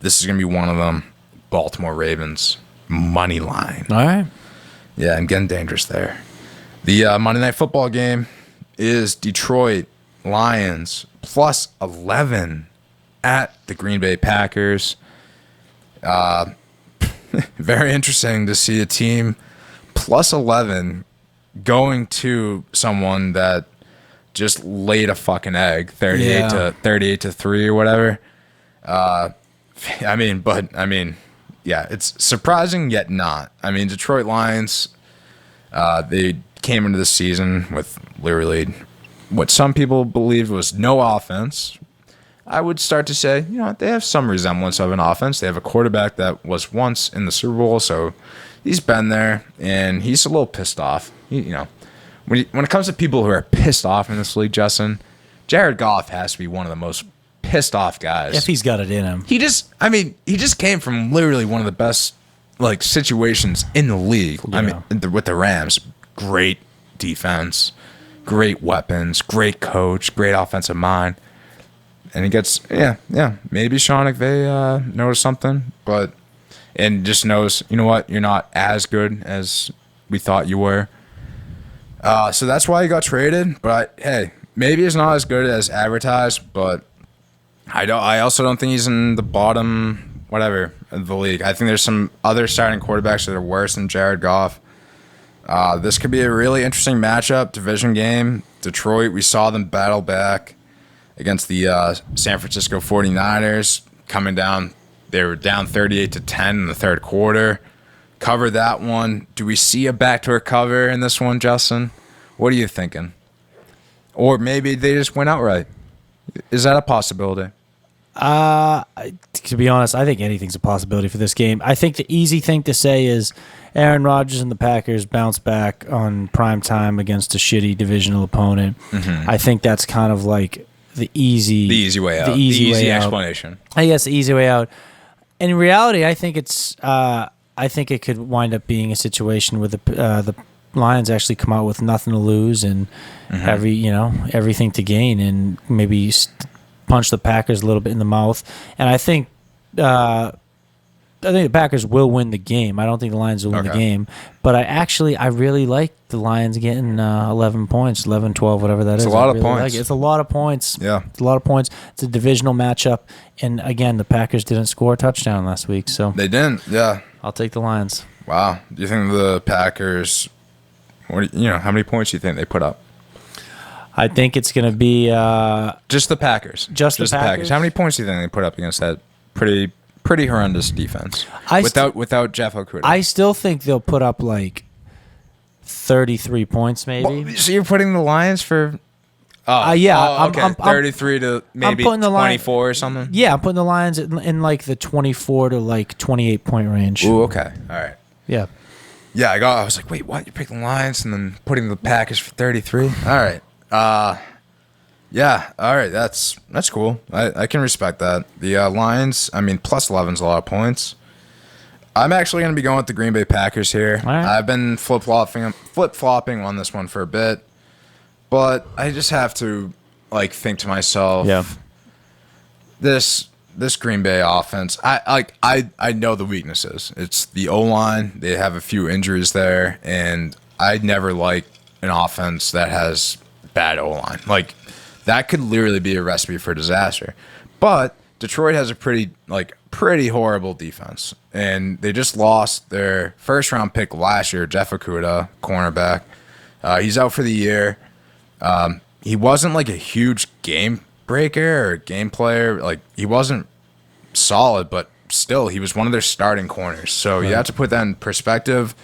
This is gonna be one of them. Baltimore Ravens money line. All right. Yeah, I'm getting dangerous there. The Monday Night Football game is Detroit Lions plus 11 at the Green Bay Packers. Very interesting to see a team plus 11 going to someone that just laid a fucking egg, 38 to 3 or whatever. It's surprising yet not. Detroit Lions, they came into the season with literally what some people believed was no offense. I would start to say, they have some resemblance of an offense. They have a quarterback that was once in the Super Bowl, so he's been there, and he's a little pissed off. When it comes to people who are pissed off in this league, Justin, Jared Goff has to be one of the most pissed off guys. If he's got it in him. He just came from literally one of the best situations in the league. Yeah. With the Rams, great defense, great weapons, great coach, great offensive mind. And he gets, maybe Sean McVay knows something, and just knows, you know what, you're not as good as we thought you were. So that's why he got traded. But hey, maybe he's not as good as advertised, but I also don't think he's in the bottom of the league. I think there's some other starting quarterbacks that are worse than Jared Goff. This could be a really interesting matchup, division game. Detroit, we saw them battle back against the San Francisco 49ers coming down. They were down 38 to 10 in the third quarter. Cover that one. Do we see a backdoor cover in this one, Justin? What are you thinking? Or maybe they just went outright. Is that a possibility? To be honest, I think anything's a possibility for this game. I think the easy thing to say is Aaron Rodgers and the Packers bounce back on prime time against a shitty divisional opponent. Mm-hmm. I think that's kind of like the easy way out. The easy explanation. I guess the easy way out. And in reality, I think I think it could wind up being a situation where the Lions actually come out with nothing to lose and everything to gain, and maybe punch the Packers a little bit in the mouth. And I think think the Packers will win the game. I don't think the Lions will win the game. But I really like the Lions getting 11 points, 11, 12, whatever that is. It's a lot of points. It's a lot of points. Yeah. It's a lot of points. It's a divisional matchup. And, again, the Packers didn't score a touchdown last week. So They didn't, yeah. I'll take the Lions. Wow. Do you think the Packers, how many points do you think they put up? I think it's going to be Just the Packers. Just the Packers? How many points do you think they put up against that pretty horrendous defense without Jeff Okuda? I still think they'll put up like 33 points, maybe. Well, so you're putting the Lions for? Yeah. Okay. 33 to maybe 24 or something. Yeah, I'm putting the Lions in like the 24 to like 28 point range. Ooh, okay, all right. Yeah. Yeah, I was like, wait, what? You're picking the Lions and then putting the Packers for 33? All right. Yeah, all right, that's cool. I can respect that. The Lions, plus 11's a lot of points. I'm actually going to be going with the Green Bay Packers here. All right. I've been flip-flopping on this one for a bit, but I just have to think to myself, this Green Bay offense, I know the weaknesses. It's the O-line. They have a few injuries there, and I never like an offense that has bad O-line. That could literally be a recipe for disaster. But Detroit has a pretty horrible defense. And they just lost their first-round pick last year, Jeff Okuda, cornerback. He's out for the year. He wasn't a huge game breaker or game player. He wasn't solid, but still, he was one of their starting corners. So you have to put that in perspective,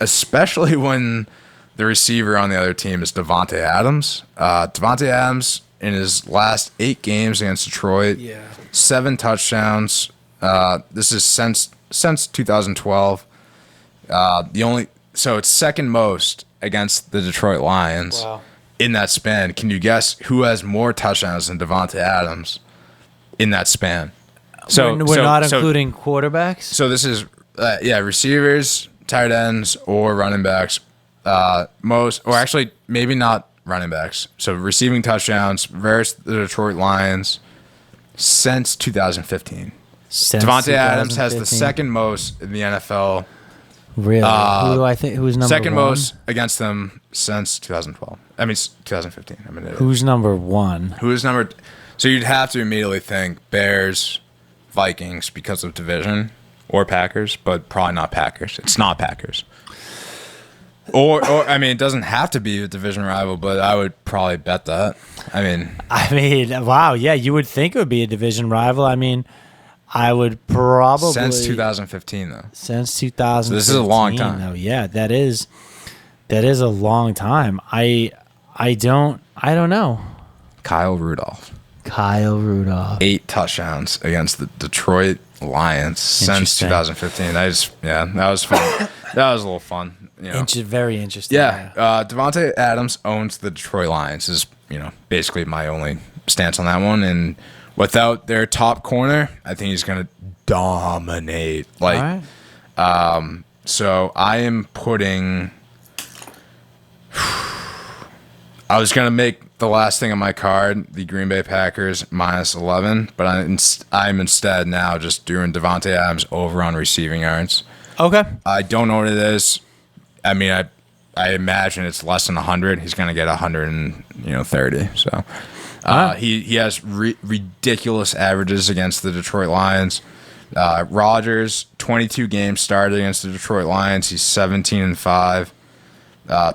especially when the receiver on the other team is Davante Adams. Davante Adams, in his last 8 games against Detroit, 7 touchdowns. This is since 2012. So it's second most against the Detroit Lions in that span. Can you guess who has more touchdowns than Davante Adams in that span? So we're not including quarterbacks? So this is, receivers, tight ends, or running backs. Maybe not running backs. So receiving touchdowns versus the Detroit Lions since 2015. Davante Adams has the second most in the NFL. Really? Who do I think? Who's number second one? most against them since 2012. 2015. Who's number one? So you'd have to immediately think Bears, Vikings because of division, or Packers, but probably not Packers. It's not Packers. Or it doesn't have to be a division rival, but I would probably bet that. Wow, yeah, you would think it would be a division rival. I would probably since 2015 though. Since 2015. So this is a long time. Though. Yeah, that is a long time. I don't know. Kyle Rudolph. 8 touchdowns against the Detroit Lions since 2015. That was fun. That was a little fun. Very interesting. Yeah, Davante Adams owns the Detroit Lions is basically my only stance on that one. And without their top corner, I think he's going to dominate. So I am putting. I was going to make the last thing on my card the Green Bay Packers minus 11, but I'm instead now just doing Davante Adams over on receiving yards. Okay. I don't know what it is. I imagine it's less than 100. He's going to get 130. So he has ridiculous averages against the Detroit Lions. Rodgers, 22 games started against the Detroit Lions. He's 17-5.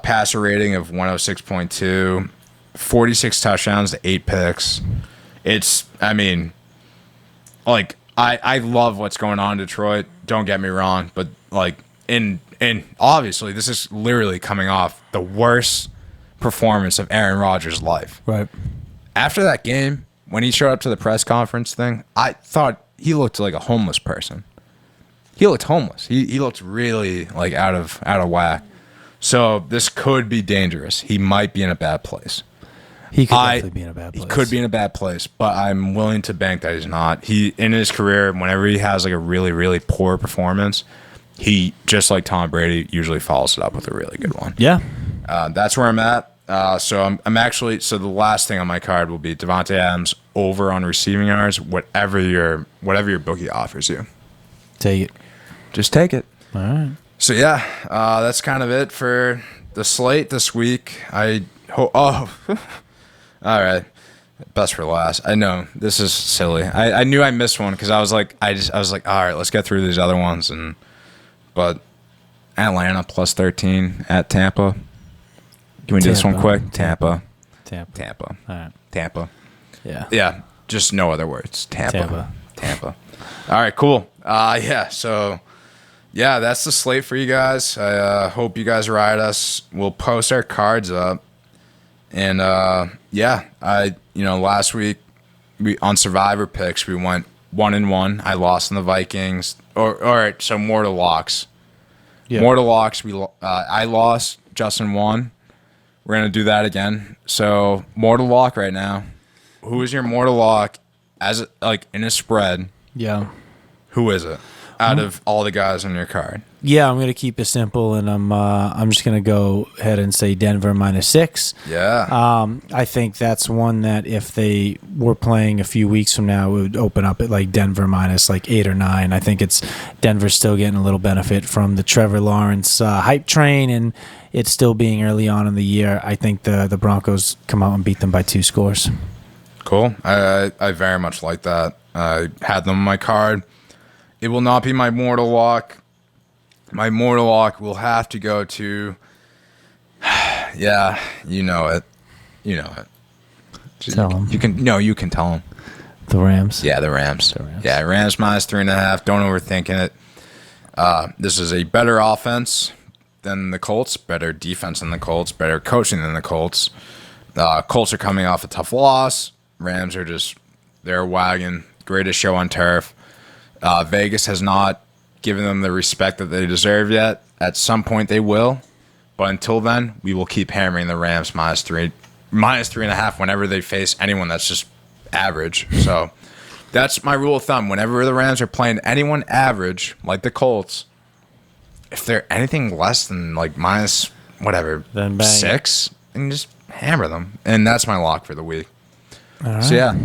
Passer rating of 106.2. 46 touchdowns to 8 picks. I love what's going on in Detroit. Don't get me wrong, but and obviously this is literally coming off the worst performance of Aaron Rodgers' life. Right. After that game, when he showed up to the press conference thing, I thought he looked like a homeless person. He looked homeless. He looked really out of whack. So this could be dangerous. He might be in a bad place. He could definitely be in a bad place. He could be in a bad place, but I'm willing to bank that he's not. He, in his career, whenever he has a really, really poor performance, he, just like Tom Brady, usually follows it up with a really good one. Yeah. That's where I'm at. So I'm actually, so the last thing on my card will be Davante Adams over on receiving yards, whatever your bookie offers you. Take it. Just take it. All right. So yeah, that's kind of it for the slate this week. All right. Best for last. I know this is silly. I knew I missed one because I was like, all right, let's get through these other ones. But Atlanta plus 13 at Tampa. Can we do this one quick? Tampa. All right. Tampa. Yeah. Yeah. Just no other words. Tampa. All right. Cool. So yeah, that's the slate for you guys. I hope you guys ride us. We'll post our cards up. And last week we on Survivor picks we went 1-1. I lost in the Vikings. All right, so more to locks. Yeah. More to locks. I lost. Justin won. We're gonna do that again. So more to lock right now. Who is your more to lock in a spread? Yeah. Who is it out of all the guys on your card? Yeah, I'm gonna keep it simple, and I'm just gonna go ahead and say Denver -6. Yeah. I think that's one that if they were playing a few weeks from now, it would open up at like Denver minus like 8 or 9. I think it's Denver's still getting a little benefit from the Trevor Lawrence hype train, and it's still being early on in the year. I think the Broncos come out and beat them by 2 scores. Cool. I very much like that. I had them on my card. It will not be my mortal lock. My mortal lock will have to go to. Yeah, you know it. Tell 'em. You can tell them. The Rams. Yeah, the Rams. Yeah, Rams minus 3.5. Don't overthink it. This is a better offense than the Colts, better defense than the Colts, better coaching than the Colts. Colts are coming off a tough loss. Rams are they're a wagon. Greatest show on turf. Vegas has not given them the respect that they deserve yet. At some point they will. But until then, we will keep hammering the Rams minus 3.5 whenever they face anyone that's just average. So that's my rule of thumb. Whenever the Rams are playing anyone average, like the Colts, if they're anything less than like minus whatever, then bang 6, and just hammer them. And that's my lock for the week. All right. So yeah.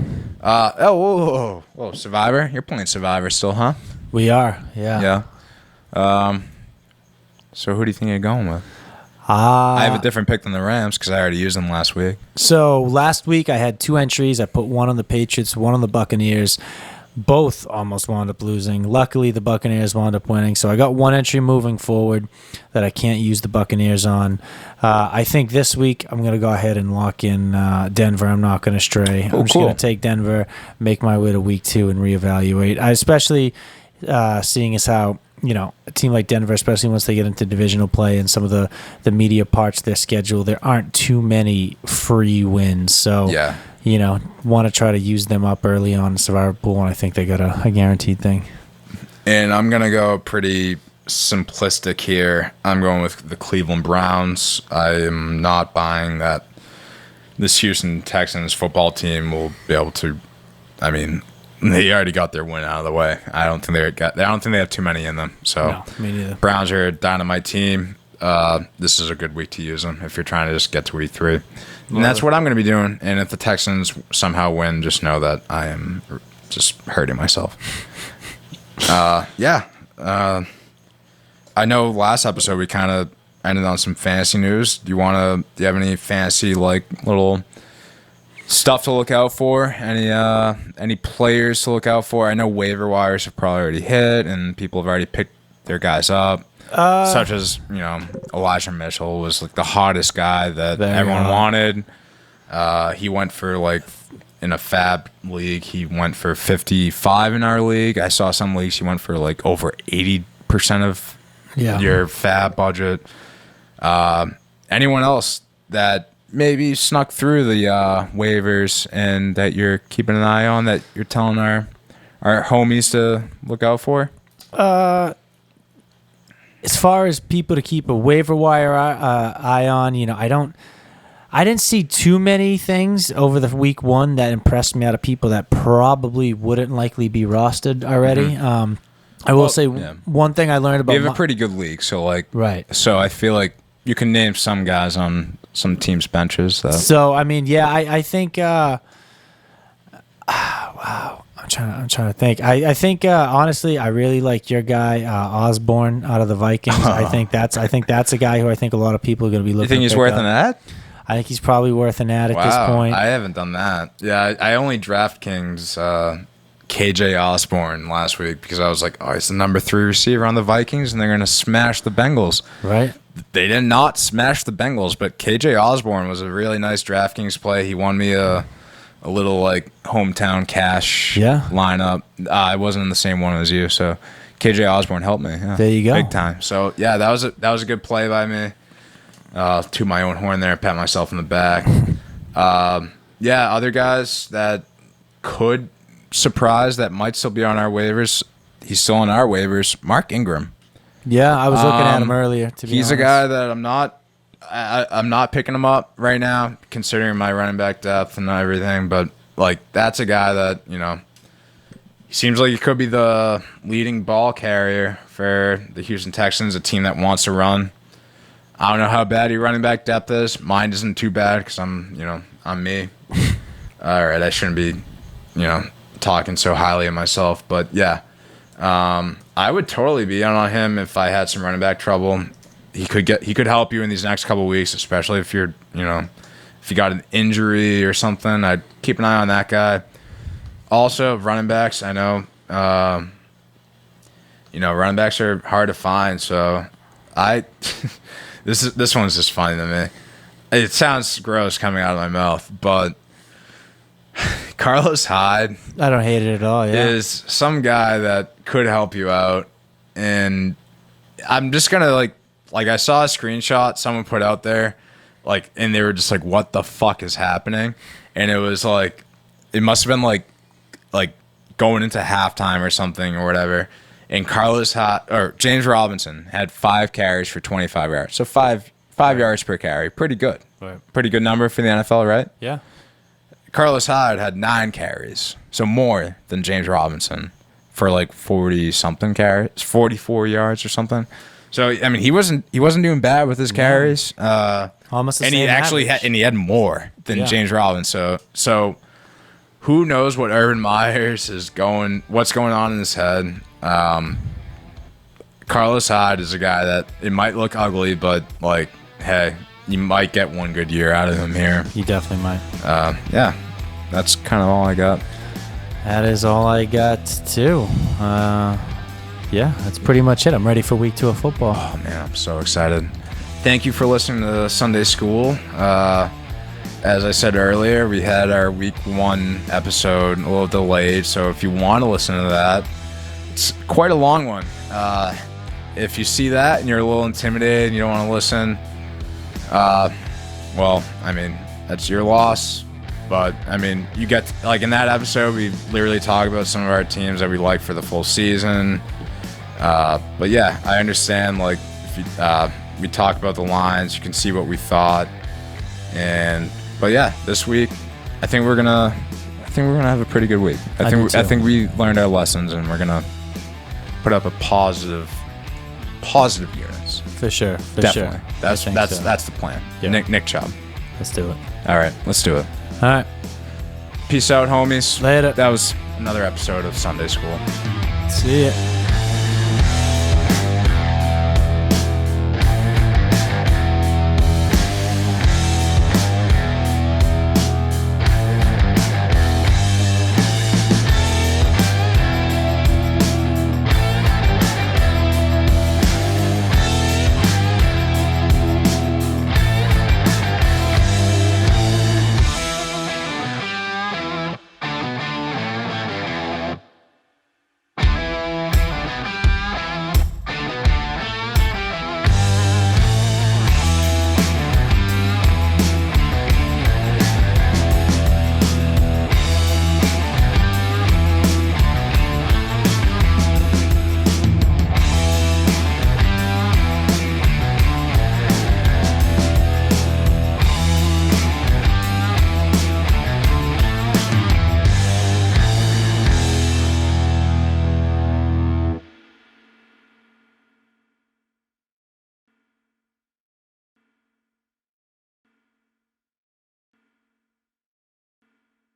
Whoa, Survivor. You're playing Survivor still, huh? We are. Yeah. Yeah. So who do you think you're going with? I have a different pick than the Rams because I already used them last week. So last week I had 2 entries. I put one on the Patriots, one on the Buccaneers. Both almost wound up losing. Luckily, the Buccaneers wound up winning. So I got 1 entry moving forward that I can't use the Buccaneers on. I think this week I'm going to go ahead and lock in Denver. I'm not going to stray. I'm just going to take Denver, make my way to week 2, and reevaluate. I especially seeing as how, a team like Denver, especially once they get into divisional play and some of the media parts of their schedule, there aren't too many free wins. So, yeah. Want to try to use them up early on in Survivor Pool, and I think they got a guaranteed thing. And I'm going to go pretty simplistic here. I'm going with the Cleveland Browns. I am not buying that this Houston Texans football team will be able to. I mean, they already got their win out of the way. I don't think they have too many in them. So No, me neither. Browns are a dynamite team. This is a good week to use them if you're trying to just get to week 3. And that's what I'm going to be doing. And if the Texans somehow win, just know that I am just hurting myself. I know last episode we kind of ended on some fantasy news. Do you have any fantasy little stuff to look out for? Any players to look out for? I know waiver wires have probably already hit and people have already picked their guys up. Such as, Elijah Mitchell was the hottest guy that everyone wanted. He went for in a fab league, he went for 55 in our league. I saw some leagues he went for over 80% of your fab budget. Anyone else that maybe snuck through the waivers and that you're keeping an eye on that you're telling our homies to look out for? As far as people to keep a waiver wire eye on, I didn't see too many things over the week 1 that impressed me out of people that probably wouldn't likely be rostered already. Mm-hmm. I will say one thing I learned about. You have a pretty good league, so right. So I feel like you can name some guys on some teams' benches. Though. So I mean, I think. Wow, I'm trying to think. I think honestly, I really like your guy Osborne out of the Vikings. I think that's a guy who I think a lot of people are going to be looking. You think to he's pick worth up. an ad? I think he's probably worth an ad at this point. I haven't done that. Yeah, I only DraftKings KJ Osborne last week because I was like, oh, he's the number 3 receiver on the Vikings, and they're going to smash the Bengals. Right. They did not smash the Bengals, but KJ Osborne was a really nice DraftKings play. He won me a little like hometown cash lineup. I wasn't in the same one as you, so KJ Osborne helped me. Yeah, there you go, big time. So yeah, that was a good play by me. To my own horn there, pat myself in the back. Yeah, other guys that could surprise that might still be on our waivers. He's still on our waivers. Mark Ingram. Yeah, I was looking at him earlier. To be he's honest. a guy that I'm not picking him up right now, considering my running back depth and everything. But like, that's a guy that he seems like he could be the leading ball carrier for the Houston Texans, a team that wants to run. I don't know how bad your running back depth is. Mine isn't too bad because I'm me. All right, I shouldn't be, talking so highly of myself. But yeah, I would totally be on him if I had some running back trouble. He could help you in these next couple of weeks, especially if you're, if you got an injury or something. I'd keep an eye on that guy. Also, running backs, I know, running backs are hard to find. So this one's just funny to me. It sounds gross coming out of my mouth, but Carlos Hyde, I don't hate it at all. Yeah, is some guy that could help you out, and I'm just gonna like I saw a screenshot someone put out there, and they were just like, "What the fuck is happening?" And it was like, it must have been like going into halftime or something or whatever. And James Robinson had 5 carries for 25 yards, so five yards per carry, pretty good, pretty good number for the NFL, right? Yeah. Carlos Hyde had 9 carries, so more than James Robinson for 40-something carries, 44 yards or something. So I mean, he wasn't doing bad with his carries. Almost the and same he actually average. he had more than James Robinson. So who knows what Urban Meyers what's going on in his head? Carlos Hyde is a guy that it might look ugly, but hey, you might get one good year out of him here. You definitely might. Yeah, that's kind of all I got. That is all I got too. Yeah, that's pretty much it. I'm ready for week 2 of football. Oh man, I'm so excited. Thank you for listening to Sunday School. As I said earlier, we had our week 1 episode a little delayed, so if you want to listen to that, it's quite a long one. If you see that and you're a little intimidated and you don't want to listen, well, I mean, that's your loss. But, I mean, you get, in that episode, we literally talk about some of our teams that we like for the full season. But, yeah, I understand, if you, we talk about the lines, you can see what we thought. But, yeah, this week, I think we're gonna have a pretty good week. I think we learned our lessons, and we're gonna put up a positive units. For sure. Definitely. Sure. That's the plan. Yeah. Nick Chubb. Let's do it. All right, let's do it. All right. Peace out, homies. Later. That was another episode of Sunday School. See ya.